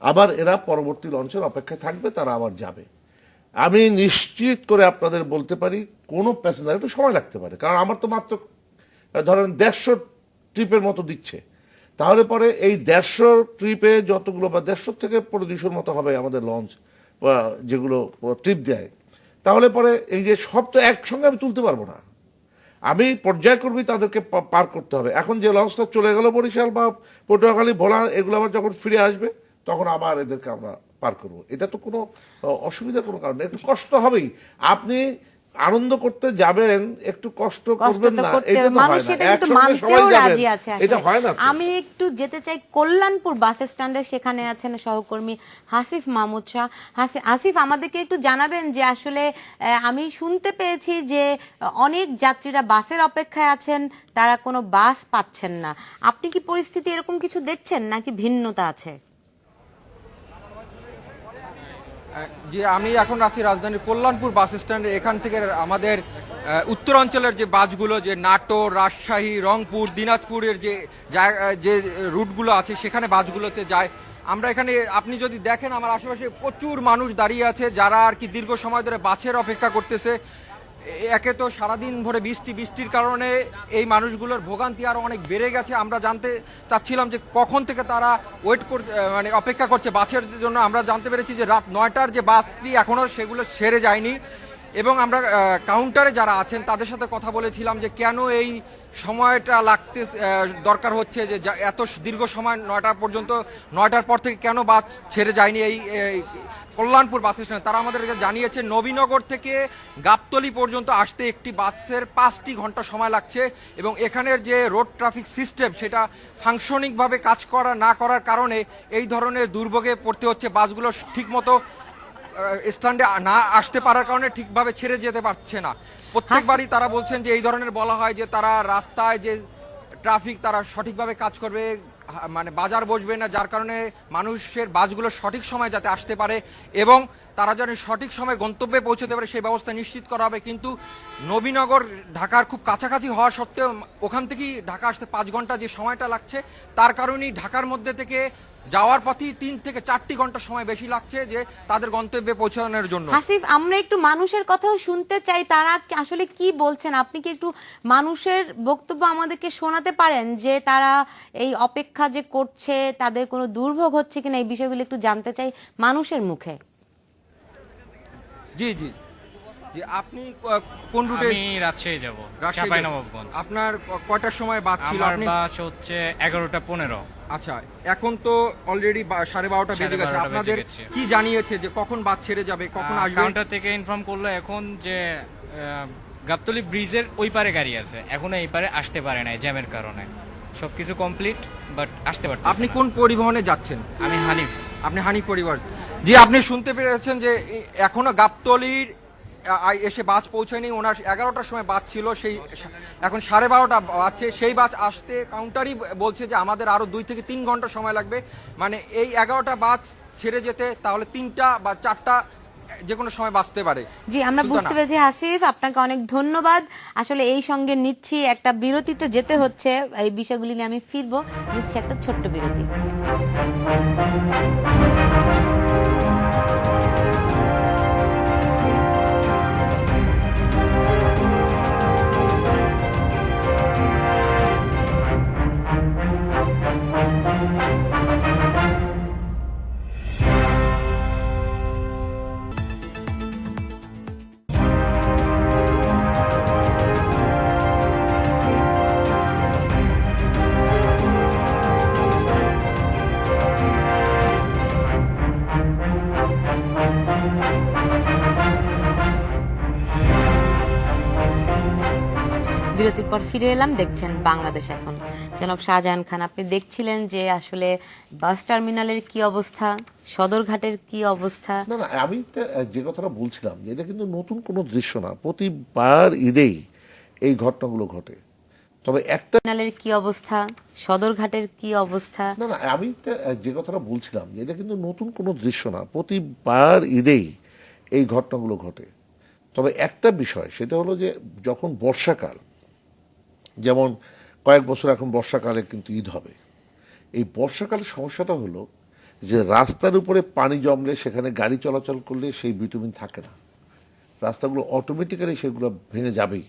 আবার এরা পরবর্তী লঞ্চের অপেক্ষায় থাকবে, তারা আবার যাবে। আমি নিশ্চিত করে আপনাদের বলতে পারি কোনো প্যাসেঞ্জার, একটু সময় লাগতে পারে, কারণ আমার তো মাত্র ধরেন 150 ট্রিপের মতো দিচ্ছে, তাহলে পরে এই 150 ট্রিপে যতগুলো বা 150 থেকে 200 মতো হবে আমাদের লঞ্চ বা যেগুলো ট্রিপ দেয়, তাহলে পরে এই যে সব তো একসঙ্গে আমি তুলতে পারবো না, আমি পর্যায়ক্রমে তাদেরকে পার করতে হবে। এখন যে লঞ্চটা চলে গেল বরিশাল বা পটুয়াখালী, ভোলা, এগুলো আবার যখন ফিরে আসবে তখন আবার এদেরকে আমরা পার করবো। এটা তো কোনো অসুবিধার কোনো কারণ নেই, একটু কষ্ট হবেই। আপনি আনন্দ করতে যাবেন, একটু কষ্ট করবেন না, এটা তো হয় না। একসঙ্গে সবাই যাবেন, এটা হয় না। আমি একটু যেতে চাই কল্যাণপুর বাস স্ট্যান্ডে, সেখানে আছেন সহকর্মী হাসিফ মাহমুদ শাহ। হাসিফ, আমাদেরকে একটু জানাবেন যে আসলে আমি শুনতে পেয়েছি যে অনেক যাত্রীরা বাসের অপেক্ষায় আছেন, তারা কোনো বাস পাচ্ছেন না। আপনি কি পরিস্থিতি এরকম কিছু দেখছেন নাকি ভিন্নতা আছে? যে আমি এখন আছি রাজধানীর কল্যাণপুর বাস স্ট্যান্ডে। এখান থেকে আমাদের উত্তরাঞ্চলের যে বাসগুলো, যে নাটোর, রাজশাহী, রংপুর, দিনাজপুরের যে রুটগুলো আছে সেখানে বাসগুলোতে যায়। আমরা এখানে আপনি যদি দেখেন আমার আশেপাশে প্রচুর মানুষ দাঁড়িয়ে আছে যারা আর কি দীর্ঘ সময় ধরে বাসের অপেক্ষা করতেছে। একে তো সারাদিন ভরে বৃষ্টির কারণে এই মানুষগুলোর ভোগান্তি আরও অনেক বেড়ে গেছে। আমরা জানতে চাচ্ছিলাম যে কখন থেকে তারা মানে অপেক্ষা করছে বাসের জন্য। আমরা জানতে পেরেছি যে রাত 9টার যে বাসটি এখনও সেগুলো সেরে যায়নি, এবং আমরা কাউন্টারে যারা আছেন তাদের সাথে কথা বলেছিলাম যে কেন এই সময়টা লাগতে দরকার হচ্ছে, যে এত দীর্ঘ সময় 9টা পর্যন্ত, 9টার পর থেকে কেন বাস ছেড়ে যায়নি এই কল্যাণপুর বাস স্ট্যান্ড। তারা আমাদেরকে জানিয়েছে নবীনগর থেকে গাবতলী পর্যন্ত আসতে একটি বাসের 5টি ঘন্টা সময় লাগছে, এবং এখানের যে রোড ট্রাফিক সিস্টেম সেটা ফাংশনিংভাবে কাজ না করার কারণে এই ধরনের দুর্ভোগে পড়তে হচ্ছে। বাসগুলো ঠিকমতো স্ট্যান্ডে না আসতে পারার কারণে ঠিকভাবে ছেড়ে যেতে পারছে না। প্রত্যেকবারই তারা বলছেন যে এই ধরনের বলা হয় যে তারা রাস্তায় যে ট্রাফিক তারা সঠিকভাবে কাজ করবে, মানে বাজার বসবে না, যার কারণে মানুষের বাসগুলো সঠিক সময় যাতে আসতে পারে এবং তারা যেন সঠিক সময় গন্তব্যে পৌঁছতে পারে সেই ব্যবস্থা নিশ্চিত করা হবে। কিন্তু নবীনগর ঢাকার খুব কাছাকাছি হওয়া সত্ত্বেও ওখান থেকেই ঢাকা আসতে 5 ঘন্টা যে সময়টা লাগছে, তার কারণেই ঢাকার মধ্যে থেকে যাওয়ার পথেই 3 থেকে 4টি ঘন্টা সময় বেশি লাগছে যে তাদের গন্তব্যে পৌঁছানোর জন্য। হাসিফ, আমরা একটু মানুষের কথাও শুনতে চাই, তারা আসলে কি বলছেন। আপনি কি একটু মানুষের বক্তব্য আমাদেরকে শোনাতে পারেন যে তারা এই অপেক্ষা যে করছে তাদের কোনো দুর্ভোগ হচ্ছে কিনা, এই বিষয়গুলো একটু জানতে চাই মানুষের মুখে। জি জি জি, আপনি কোন রুটে? আমি রাজশাহী যাব, চাঁপাইনবাবগঞ্জ। আপনার কয়টার সময় বাস ছিল? আমার বাস হচ্ছে 11:15। আচ্ছা, এখন তো অলরেডি 12:30 বেজে গেছে। আপনাদের কি জানিয়েছে যে কখন বাস ছেড়ে যাবে, কখন আসবে? কাউন্টার থেকে ইনফর্ম করলো এখন যে গাবতলী ব্রিজের ওই পারে গাড়ি আছে, এখনো এই পারে আসতে পারে না জ্যামের কারণে। সবকিছু কমপ্লিট বাট আসতে পারতেছে না। আপনি কোন পরিবহনে যাচ্ছেন? আমি হানিফ। আপনি হানি পরিবার, জি আপনি শুনতে পেরেছেন যে এখনো গাবতলীর এসে বাস পৌঁছায়নি। ওনার 11টার সময় বাস ছিল, সেই এখন 12:30 বাজছে। সেই বাস আসতে কাউন্টারই বলছে যে আমাদের আরো 2 থেকে 3 ঘন্টা সময় লাগবে। মানে এই 11টা বাস ছেড়ে যেতে তাহলে 3টা বা 4টা যে কোনো সময় বাঁচতে পারে। জি আমরা সুলতানা। বুঝতে পেরেছি আসিফ, আপনাকে অনেক ধন্যবাদ। আসলে এই সঙ্গে নিচ্ছি একটা বিরতিতে যেতে হচ্ছে, এই বিষয়গুলি নিয়ে আমি ফিরবো। নিচ্ছি একটা ছোট্ট বিরতি। বিরতির পর ফিরে এলাম, দেখছেন বাংলাদেশ এখন। জনাব শাহজাহান খান, আপনি দেখছিলেন যে আসলে বাস টার্মিনালের কি অবস্থা, সদরঘাটের কি অবস্থা। না না, আমি তো যে কথাটা বলছিলাম যে এটা কিন্তু নতুন কোনো দৃশ্য না, প্রতিবার ঈদেই এই ঘটনাগুলো ঘটে। তবে একটা টার্মিনালের কি অবস্থা, সদরঘাটের কি অবস্থা। না না, আমি তো যে কথাটা বলছিলাম যে এটা কিন্তু নতুন কোনো দৃশ্য না, প্রতিবার ঈদেই এই ঘটনাগুলো ঘটে। তবে একটা বিষয়, সেটা হলো যে যখন বর্ষাকাল, যেমন কয়েক বছর এখন বর্ষাকালে কিন্তু ঈদ হবে, এই বর্ষাকালের সমস্যাটা হলো যে রাস্তার উপরে পানি জমলে সেখানে গাড়ি চলাচল করলে সেই ভিটামিন থাকে না, রাস্তাগুলো অটোমেটিক্যালি সেগুলো ভেঙে যাবেই।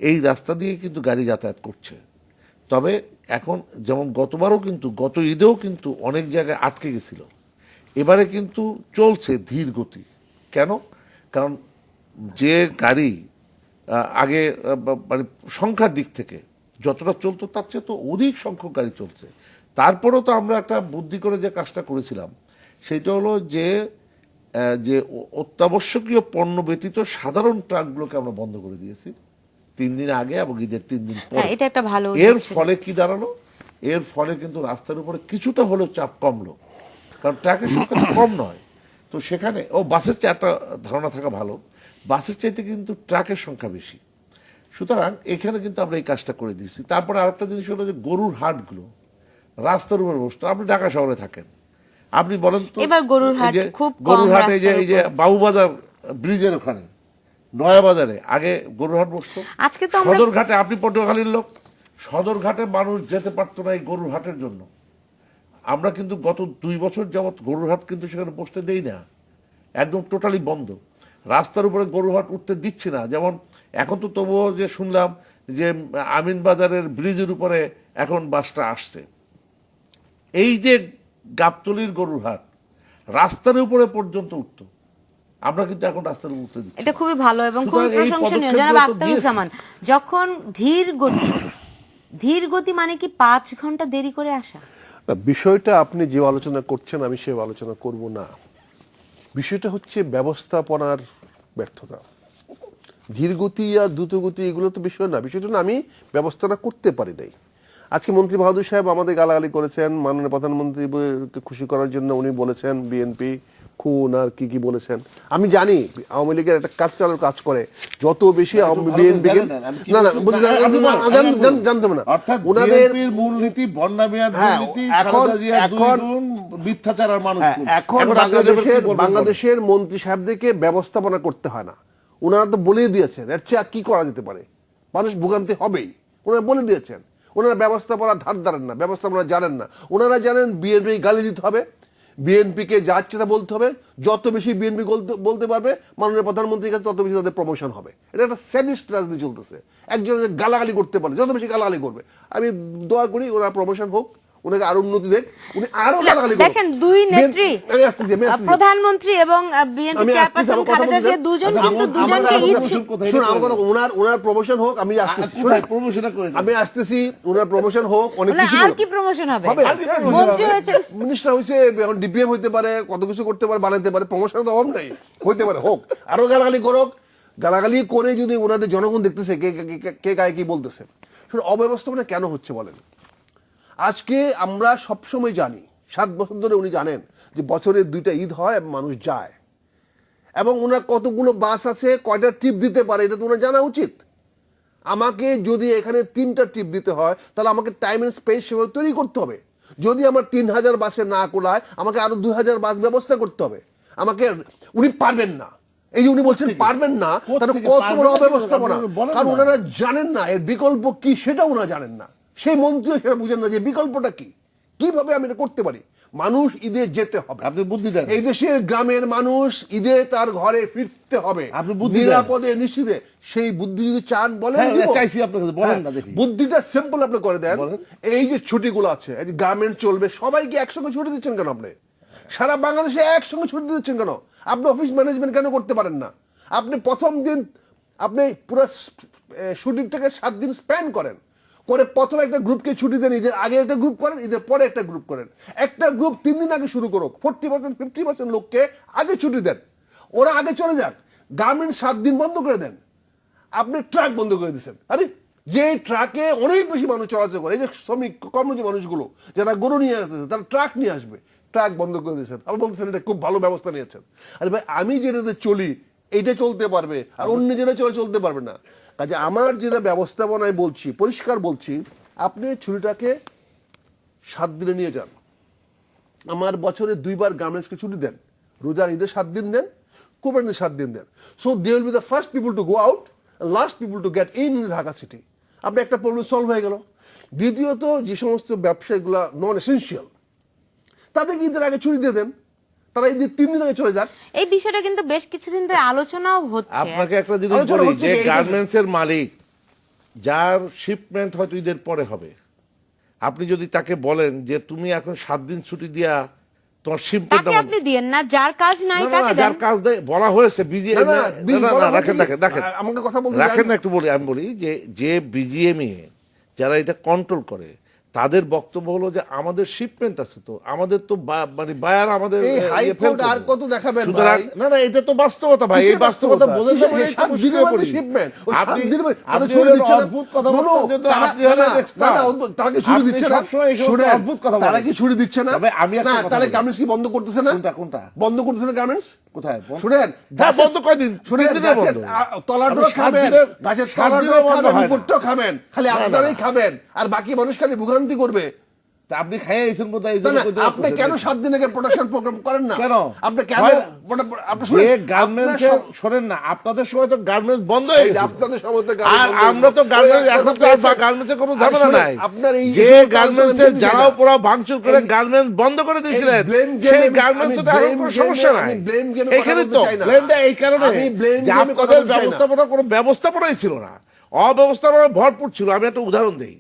এই রাস্তা দিয়ে কিন্তু গাড়ি যাতায়াত করছে। তবে এখন যেমন গতবারও কিন্তু, গত ঈদেও কিন্তু অনেক জায়গায় আটকে গেছিল, এবারে কিন্তু চলছে ধীর গতি। কেন? কারণ যে গাড়ি আগে মানে সংখ্যার দিক থেকে যতটা চলতো তার চেয়ে তো অধিক সংখ্যক গাড়ি চলছে। তারপরেও তো আমরা একটা বুদ্ধি করে যে কাজটা করেছিলাম সেটা হলো যে যে অত্যাবশ্যকীয় পণ্য ব্যতীত সাধারণ ট্রাকগুলোকে আমরা বন্ধ করে দিয়েছি 3 দিন আগে এবং ঈদের 3 দিন পরে। এটা একটা ভালো এর উদ্যোগ ছিল। ফলে কি দাঁড়ালো? এর ফলে কিন্তু রাস্তার উপরে কিছুটা হলেও চাপ কমলো, কারণ ট্রাকের সংখ্যা তো কম নয়। তো সেখানে বাসের চেয়ে একটা ধারণা থাকা ভালো, বাসের চাইতে কিন্তু ট্রাকের সংখ্যা বেশি। সুতরাং এখানে কিন্তু আমরা এই কাজটা করে দিয়েছি। তারপরে আরেকটা জিনিস হলো যে গরুর হাটগুলো রাস্তার উপরে বসতো। আপনি ঢাকা শহরে থাকেন, আপনি বলেন তো, এবার গরুর হাট এই যে খুব কম গরুর হাট, এই যে রাস্তার উপর। বাবুবাজার ব্রিজের ওখানে নয়া বাজারে আগে গরুর হাট বসতো। আজকে তো আমরা সদরঘাটে, আপনি পটুয়াখালীর লোক, সদরঘাটে মানুষ যেতে পারতো না এই গরুর হাটের জন্য। আমরা কিন্তু গত 2 বছর যাবৎ গরুর হাট কিন্তু সেখানে বসতে দেই না, একদম টোটালি বন্ধ। রাস্তার উপরে গরুর হাট উঠতে দিচ্ছি না। যেমন এখন তো তবুও যে শুনলাম যে আমিন বাজারের ব্রিজের উপরে এখন বাসটা আসছে। এই যে গাবতলীর গরুর হাট রাস্তার উপরে পর্যন্ত উঠতো, আমরা কিন্তু এখন রাস্তার উপরে উঠতে দিচ্ছি না। এটা খুবই ভালো এবং খুবই সুতরাং এই প্রশংসনীয়। পদক্ষেপগুলো জনাব তো আখতারুজ্জামান, যখন ধীর গতি মানে কি 5 ঘন্টা দেরি করে আসা? না, বিষয়টা আপনি যে আলোচনা করছেন আমি সে আলোচনা করব না। বিষয়টা হচ্ছে ব্যবস্থাপনার ব্যর্থতা। ধীরগতি আর দ্রুতগতি এগুলো তো বিষয় না, বিষয়টা না আমি ব্যবস্থাটা করতে পারি নাই। আজকে মন্ত্রী বাহাদুর সাহেব আমাদের গালাগালি করেছেন, মাননীয় প্রধানমন্ত্রীকে খুশি করার জন্য উনি বলেছেন বিএনপি খুন আর কি কি বলেছেন। আমি জানি আওয়ামী লীগের একটা কাজ করে, যত বেশি বিএনপি না না জানতে না, অর্থাৎ ওনাদের বিএনপির মূলনীতি বন্যাবিয়ার মূলনীতি, খালেদা জিয়ার দুই গুণ, মিথ্যাচার আর মানুষ খুন। এখন বাংলাদেশের মন্ত্রী সাহেবদেরকে ব্যবস্থাপনা করতে হয় না, ওনারা তো বলে দিয়েছেন এর চেয়ে আর কি করা যেতে পারে, মানুষ ভোগান্তি হবেই, ওনারা বলে দিয়েছেন। ওনারা ব্যবস্থাপনা ধার ধারেন না, ব্যবস্থাপনা জানেন না। ওনারা জানেন বিএনপি গালি দিতে হবে, বিএনপিকে যা ইচ্ছা বলতে হবে, যত বেশি বিএনপি বলতে পারবে মাননীয় প্রধানমন্ত্রীর কাছে তত বেশি তাদের প্রমোশন হবে। এটা একটা স্যাডিস্ট রাজনীতি চলতেছে। একজন গালাগালি করতে পারে, যত বেশি গালাগালি করবে। আমি দোয়া করি ওনার প্রমোশন হোক, ওনাকে আরো উন্নতি দেখ, উনি আরো গালাগালি করুন। দেখেন দুই নেত্রী, প্রধানমন্ত্রী এবং বিএনপি চেয়ারপারসন খালেদা জিয়া দুজন কিন্তু দুজনকে শুনুন আমার কথা, ওনার প্রমোশন হোক, আমি আসতেছি, আমি আসতেছি, ওনার প্রমোশন হোক, অনেক কিছু আর কি প্রমোশন হবে? মন্ত্রী হয়েছে, মিনিস্টার হয়েছে, এখন ডিপিএম হইতে পারে, কত কিছু করতে পারে, বানাইতে পারে, প্রমোশন তো অভাব নাই, হইতে পারে, হোক, আরো গালাগালি করুক। গালাগালি করে যদি ওনাদের জনগণ দেখতেছে কে গায়ে কি বলতেছে, অব্যবস্থাপনা কেন হচ্ছে বলেন? আজকে আমরা সবসময় জানি, 7 বছর ধরে উনি জানেন যে বছরে 2টা ঈদ হয় এবং মানুষ যায়, এবং ওনার কতগুলো বাস আছে, কয়টা ট্রিপ দিতে পারে, এটা তো ওনার জানা উচিত। আমাকে যদি এখানে 3টা ট্রিপ দিতে হয় তাহলে আমাকে টাইম এন্ড স্পেস সেভাবে তৈরি করতে হবে। যদি আমার 3000 বাসে না কোলায়, আমাকে আরো 2000 বাস ব্যবস্থা করতে হবে। আমাকে উনি পারবেন না, এই যে উনি বলছেন পারবেন না, তাহলে কত বড় অব্যবস্থাপনা। কারণ ওনারা জানেন না এর বিকল্প কি, সেটা ওনারা জানেন না। সেই মন্ত্রীও সেটা বুঝেন না যে বিকল্পটা কি, কিভাবে আমি এটা করতে পারি। মানুষ ঈদে যেতে হবে, আপনি বুদ্ধি দেন। এই দেশের গ্রামের মানুষ ঈদে তার ঘরে ফিরতে হবে, আপনি বুদ্ধি দেন। নিরাপদে নিশ্চিতে। সেই বুদ্ধি যদি চান বলেন, হ্যাঁ, দিব। চাইছি আপনার কাছে, বলেন না হ্যাঁ, দেখি। বুদ্ধিটা সিম্পল আপনি করে দেন। বলেন। এই যে ছুটিগুলো আছে, এই যে গার্মেন্ট চলবে, সবাইকে একসঙ্গে ছুটি দিচ্ছেন কেন আপনি? সারা বাংলাদেশে একসঙ্গে ছুটি দিচ্ছেন কেন? আপনি অফিস ম্যানেজমেন্ট কেন করতে পারেন না? আপনি প্রথম দিন আপনি পুরো শুটিংটাকে 7 দিন স্পেন্ড করেন, করে প্রথমে একটা গ্রুপকে ছুটি দেন, ঈদের আগে একটা গ্রুপ করেন, ঈদের পরে একটা গ্রুপ করেন। একটা গ্রুপ 3 দিন আগে শুরু করুক, 40% 50% লোককে আগে ছুটি দেন, ওরা আগে চলে যাক। গার্মেন্ট 7 দিন বন্ধ করে দেন, আপনি ট্রাক বন্ধ করে দিচ্ছেন। আরে যে ট্রাকে অনেক বেশি মানুষ চলাচল করে, এই যে শ্রমিক কর্মজীবী মানুষগুলো যারা গরু নিয়ে আসতেছে, তারা ট্রাক নিয়ে আসবে, ট্রাক বন্ধ করে দিয়েছেন। আবার বলতেছেন এটা খুব ভালো ব্যবস্থা নিয়েছেন। আরে ভাই, আমি যেটাতে চলি এইটা চলতে পারবে, আর অন্য যেটা চলতে পারবে না। কাজে আমার যেটা ব্যবস্থাপনায় বলছি, পরিষ্কার বলছি, আপনি ছুটিটাকে 7 দিনে নিয়ে যান। আমার বছরে 2বার গার্মেন্টসকে ছুটি দেন, রোজার ঈদের 7 দিন দেন, কোরবানির 7 দিন দেন। So they will be the first people to go out, last people to get in Dhaka city. আপনি একটা প্রবলেম সলভ হয়ে গেল। দ্বিতীয়ত, যে সমস্ত ব্যবসায়ীগুলো নন এসেন্সিয়াল, তাদেরকে ঈদের আগে ছুটি দিয়ে দেন, তারা ঈদের 3 দিন আগে চলে যাক। এই বিষয়টা কিন্তু বেশ কিছুদিন ধরে আলোচনাও হচ্ছে। আপনাকে একটা জিনিস আলোচনা বলি, হচ্ছে যে কি, এই যে- গার্মেন্টস এর মালিক, যার শিপমেন্ট হয়তো ঈদের পরে হবে, আপনি যদি তাকে বলেন যে তুমি এখন 7 দিন ছুটি দিয়া তোমার শিপমেন্ট, তাকে আপনি দিয়েন না, যার কাজ নাই তাকে দেন। যার কাজ দেয় বলা হয়েছে বিজিএম, না, বলা রাখেন হচ্ছে কি, রাখেন রাখেন আমাকে কথা বলতে রাখেন দেন। না, একটু বলি। আমি বলি যে বিজিএমএ যারা এটা কন্ট্রোল করে, তাদের বক্তব্য হলো যে আমাদের শিপমেন্ট আছে, তো আমাদের তো মানে বায়ার আমাদের এই হাইকোর্ট আর কত দেখাবেন সুতরাং ভাই? না এটা তো বাস্তবতা ভাই, এই কিসের বাস্তবতা বোঝেন না, কিসের এই তো 7 মুশকিলে দিনের মধ্যে পড়ি। shipment? ওই 7 আপনি দিনের মধ্যে তারা আপনি ছুটি হলেন দিচ্ছে না। অদ্ভুত কথা No, no, বলছেন, কিন্তু তারা- আপনি হলেন না, expert। তারা কি ছুটি আপনি দিচ্ছে না? সবসময় এই সমস্ত শুনেন, অদ্ভুত কথা তারা বলেন। কি ছুটি দিচ্ছে না? তবে আমি একটা না, কথা তাহলে বলি। গার্মেন্টস কি বন্ধ করতেছে না? কোনটা? বন্ধ করতেছে না গার্মেন্টস? কোথায়? শুনেন, হ্যাঁ, বন্ধ কয়দিন? শুনেন, 3 দিনের গাছের বন্ধ। তলাটাও আপনি 7 খাবেন, দিনের- গাছের 7 তলাটাও দিনের বন্ধ খাবেন, হয় না। উপরটাও খাবেন, খালি না, না, আপনারাই না। খাবেন, আর বাকি মানুষ খালি ভোগান্তি করবে। তা আপনি খাইয়ে আইছেন বোধহয়, এই না, জন্য না, কইতে আপনি পারতেছেন কেন না। 7 দিন আগে প্রোডাকশন প্রোগ্রাম করেন না? কেন? আপনি কেন হয়- আপনি যে শুনেন, গার্মেন্টস আপনার সব- শোনেন না, আপনাদের সময় তো গার্মেন্টস বন্ধ হয়ে এই যে গেছে। আপনাদের সময় তো আর গার্মেন্টস বন্ধ আমরা তো হয়েছে। গার্মেন্টস, ওই এখন তো পেয়েছেন। গার্মেন্টসের কোনো আর ঝামেলা শুনেন, নাই। আপনার এই যে সমস্ত গার্মেন্টসের আলোচনা জ্বালাও নিতে পোড়াও ভাঙচুর করে এই- গার্মেন্টস বন্ধ করে দিয়েছিলেন, এই blame game সেই এ- গার্মেন্টস আমি তো এখন blame কোনো game সমস্যা এ- নাই। আমি blame game এ এখানে কথা তো বলতে চাই না। ব্লেমটা এই কারণে আমি blame যে game এ কথা আপনাদের বলতে চাই না। ব্যবস্থাপনা কোনো ব্যবস্থাপনাই ছিল না, অব্যবস্থাপনা ভরপুর ছিল। আমি একটা উদাহরণ দিই,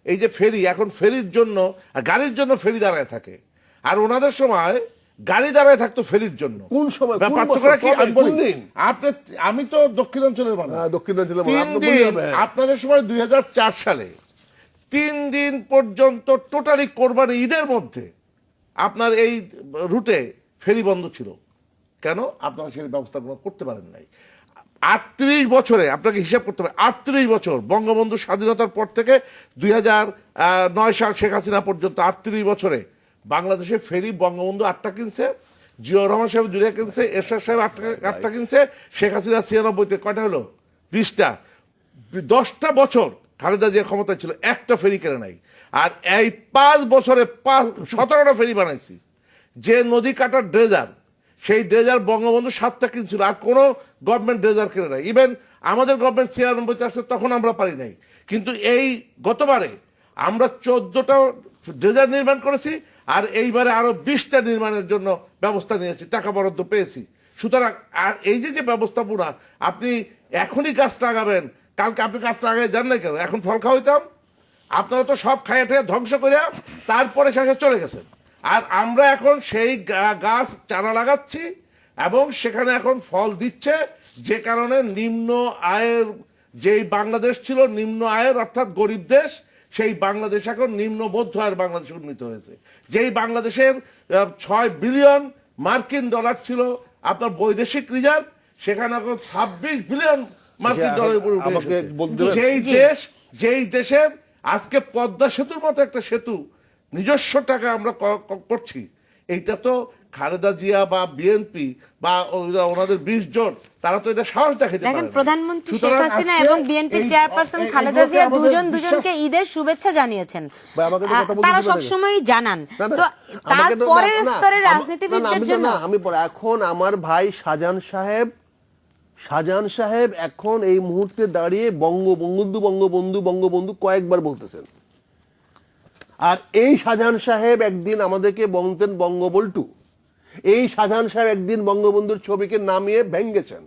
এই যে ফেরি, এখন ফেরির জন্য গাড়ির জন্য ফেরি দাঁড়ায় থাকে, আর ওনাদের সময় গাড়ি দাঁড়ায় থাকতো ফেরির জন্য। কোন সময়, কোন পার্থক্যটা বছর, কি? কবে, আমি বলি, কোন দিন? আমি তো দক্ষিণাঞ্চলের মানুষ। দক্ষিণাঞ্চলে 3 দিন, আপনাদের সময় 2004 সালে 3 দিন পর্যন্ত টোটালি কোরবানি ঈদের মধ্যে আপনার এই রুটে ফেরি বন্ধ ছিল। কেন? আপনারা সেই ব্যবস্থাপনা করতে পারেন নাই। 38 বছরে আপনাকে হিসাব করতে হবে, 38 বছর বঙ্গবন্ধু স্বাধীনতার পর থেকে 2009 সাল শেখ হাসিনা পর্যন্ত 38 বছরে বাংলাদেশে ফেরি বঙ্গবন্ধু 8টা কিনছে, জিয়াউর রহমান সাহেব 2টা কিনছে, এরশাদ সাহেব 8টা কিনছে, শেখ হাসিনা 96-তে কয়টা হলো? 20টা। 10টা বছর খালেদা জিয়া ক্ষমতায় ছিল, একটা ফেরি কেনে নাই। আর এই 5 বছরে 17টা ফেরি বানাইছি। যে নদী কাটার ড্রেজার, সেই ড্রেজার বঙ্গবন্ধু 7টা কিনছিল, আর কোনো গভর্নমেন্ট ড্রেজার কেনে নাই। ইভেন আমাদের গভর্নমেন্ট 96-তে আসছে, তখন আমরা পারি নাই। কিন্তু এই গতবারে আমরা 14টা ড্রেজার নির্মাণ করেছি, আর এইবারে আরো 20টা নির্মাণের জন্য ব্যবস্থা নিয়েছি, টাকা বরাদ্দ পেয়েছি। সুতরাং আর এই যে ব্যবস্থাপনা, আপনি এখনই গাছ লাগাবেন, কালকে আপনি গাছ লাগাই যান না কেন? এখন ফল খাওয়াইতাম, আপনারা তো সব খাইয়ে ঠেয়ে ধ্বংস করে তারপরে শেষে চলে গেছেন। আর আমরা এখন সেই গাছ চারা লাগাচ্ছি এবং সেখানে এখন ফল দিচ্ছে, যে কারণে নিম্ন আয়ের, যেই বাংলাদেশ ছিল নিম্ন আয়ের অর্থাৎ গরিব দেশ, সেই বাংলাদেশ এখন নিম্ন মধ্য আয়ের বাংলাদেশে উন্নীত হয়েছে। যেই বাংলাদেশের 6 বিলিয়ন মার্কিন ডলার ছিল আপনার বৈদেশিক রিজার্ভ, সেখানে এখন 26 বিলিয়ন মার্কিন ডলার উপরে উঠে আমাকে এসেছে। বলতে হবে- যেই দেশের আজকে পদ্মা সেতুর মতো একটা সেতু নিজস্ব টাকা আমরা করছি, এইটা তো খালেদা জিয়া বা বিএনপি বা ওনাদের 20 জন তারা তো এটা সাহস দেখাতে পারে দেখেন না। প্রধানমন্ত্রী শেখ সুতরাং হাসিনা আজকে এবং বিএনপি এই- চেয়ারপারসন এই- খালেদা এইগুলোকে জিয়া আমাদের দুজন বিশ্বাস- দুজনকে ঈদের শুভেচ্ছা জানিয়েছেন। ভাই, আমাকে তো কথা বলতে তারা দিবেন না। সবসময় জানান। না, না, তো আমাকে তো- তারপরের না, না, স্তরের না, রাজনীতিবিদদের আমি তো জন্য না, আমি এখন আমার ভাই শাহজাহান সাহেব এখন এই মুহূর্তে দাঁড়িয়ে বঙ্গবন্ধু কয়েকবার বলতেছেন। আর এই শাহজাহান সাহেব একদিন আমাদেরকে বলতেন বঙ্গবল্টু। এই শাহজাহান সাহেব একদিন বঙ্গবন্ধুর ছবিকে নামিয়ে ভেঙ্গেছেন।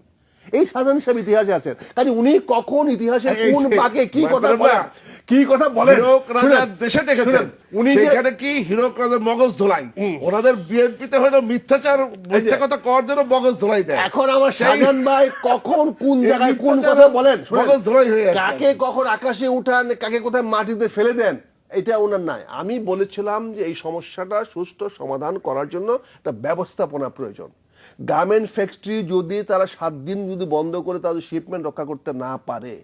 এই শাহজাহান সাহেব ইতিহাসে আছেন। কাজে উনি কখন ইতিহাসে এই কোন যে- পাকে কি কথা মাইকেল বলেন, ভাই, কি কথা বলেন, হীরক রাজার শুনেন, দেশে দেখেছেন শুনেন, উনি যে- সেখানে কি হীরক রাজার মগজ ধোলাই, ওনাদের বিএনপিতে হলো মিথ্যাচার মিথ্যা কথা করার জন্য মগজ ধোলাই দেয়। এখন আমার সেই- শাহজাহান ভাই কখন কোন এই জায়গায় কোন মিথ্যাচার কথা বলেন, শুনেন, মগজ ধোলাই হয়ে আসছে। কাকে কখন আকাশে উঠান, কাকে কোথায় মাটিতে ফেলে দেন, এটা ওনার নাই। আমি বলেছিলাম যে এই সমস্যাটা সুষ্ঠু সমাধান করার জন্য একটা ব্যবস্থাপনা প্রয়োজন। গার্মেন্ট ফ্যাক্টরি যদি তারা 7 দিন যদি বন্ধ করে তাদের শিপমেন্ট রক্ষা করতে না পারে,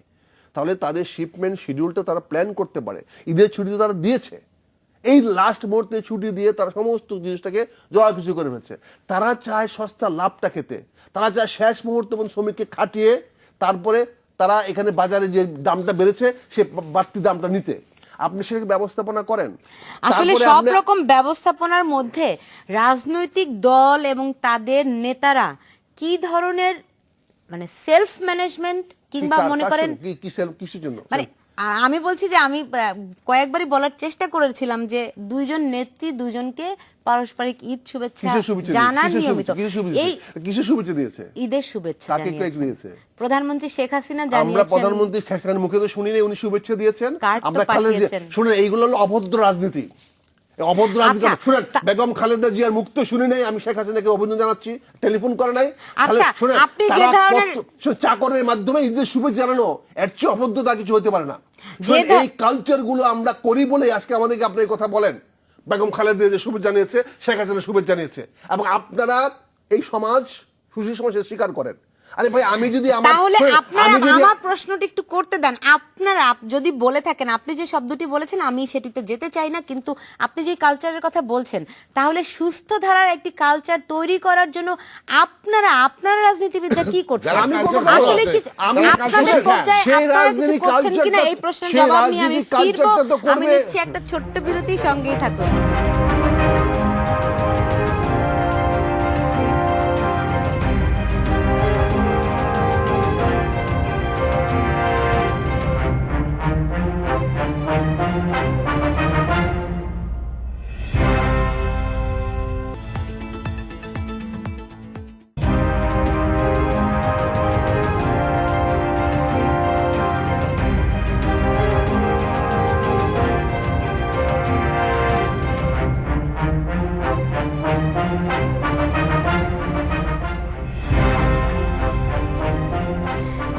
তাহলে তাদের শিপমেন্ট শিডিউলটা তারা প্ল্যান করতে পারে। ঈদের ছুটি তো তারা দিয়েছে, এই লাস্ট মুহূর্তে ছুটি দিয়ে তারা সমস্ত জিনিসটাকে জয়া কিছু করে ফেলছে। তারা চায় সস্তা লাভটা খেতে, তারা চায় শেষ মুহূর্তে শ্রমিককে খাটিয়ে তারপরে তারা এখানে বাজারে যে দামটা বেড়েছে সে বাড়তি দামটা নিতে। আপনি সেটাকে ব্যবস্থাপনা করেন। আসলে তারপরে সব আপনি- রকম ব্যবস্থাপনার মধ্যে রাজনৈতিক দল এবং তাদের নেতারা কি ধরনের মানে সেলফ ম্যানেজমেন্ট কিংবা কার- মনে কার করেন সঙ্গে? কিসের জন্য? মানে আমি বলছি যে আমি কয়েকবারই বলার চেষ্টা করেছিলাম যে দুইজন নেত্রী দুজনকে পারস্পরিক ঈদ শুভেচ্ছা কিসের শুভেচ্ছা জানান দিয়েছে? নিয়মিত। এই কিসের শুভেচ্ছা দিয়েছে? ঈদের শুভেচ্ছা কাকে কে জানিয়েছেন। দিয়েছে? প্রধানমন্ত্রী শেখ হাসিনা আমরা জানিয়েছেন। প্রধানমন্ত্রী শেখ হাসিনার মুখে তো শুনিনি উনি শুভেচ্ছা দিয়েছেন। কার্ড তো আমরা খালেদা জিয়া পাঠিয়েছেন। শুনেন, এইগুলো হলো অভদ্র রাজনীতি। এই অভদ্র রাজনীতি আচ্ছা, শুনেন, বেগম খালেদা জিয়ার মুখ তো শুনি নাই, আমি শেখ হাসিনাকে অভিনন্দন জানাচ্ছি, টেলিফোন করে নাই। আচ্ছা, শুনেন, আপনি যে তারা ধরনের- চাকরের মাধ্যমে ঈদের শুভেচ্ছা জানানো, এর চেয়ে অভদ্রতা কিছু হতে পারে না। যে শুনেন, ধর- এই কালচার গুলো আমরা করি বলে আজকে আমাদেরকে আপনি এই কথা বলেন। বেগম খালেদা জিয়া শুভেচ্ছা জানিয়েছে, শেখ হাসিনা শুভেচ্ছা জানিয়েছে, এবং আপনারা এই সমাজ সুশীল সমাজের স্বীকার করেন। আরে ভাই, আমি যদি তাহলে শুনেন, আপনারা আমি যদি আমার প্রশ্নটি একটু করতে দেন। আপনারা যদি বলে থাকেন, আপনি যে শব্দটি বলেছেন আমি সেটিতে যেতে চাই না, কিন্তু আপনি যে কালচারের কথা বলছেন, তাহলে সুস্থ ধারার একটি কালচার তৈরি করার জন্য আপনারা রাজনীতিবিদরা কি করছেন? যারা আমি কোনো আসলে কি আমি আপনাদের শুনেন, পর্যায়ে সেই আপনারা কিছু রাজনীতি করছেন কিনা কালচারটা- এই প্রশ্নের সেই জবাব নিয়ে আমি রাজনীতি ফিরবো। কালচারটা তো আমি করবে। নিচ্ছি একটা ছোট্ট বিরতি, সঙ্গেই থাকুন।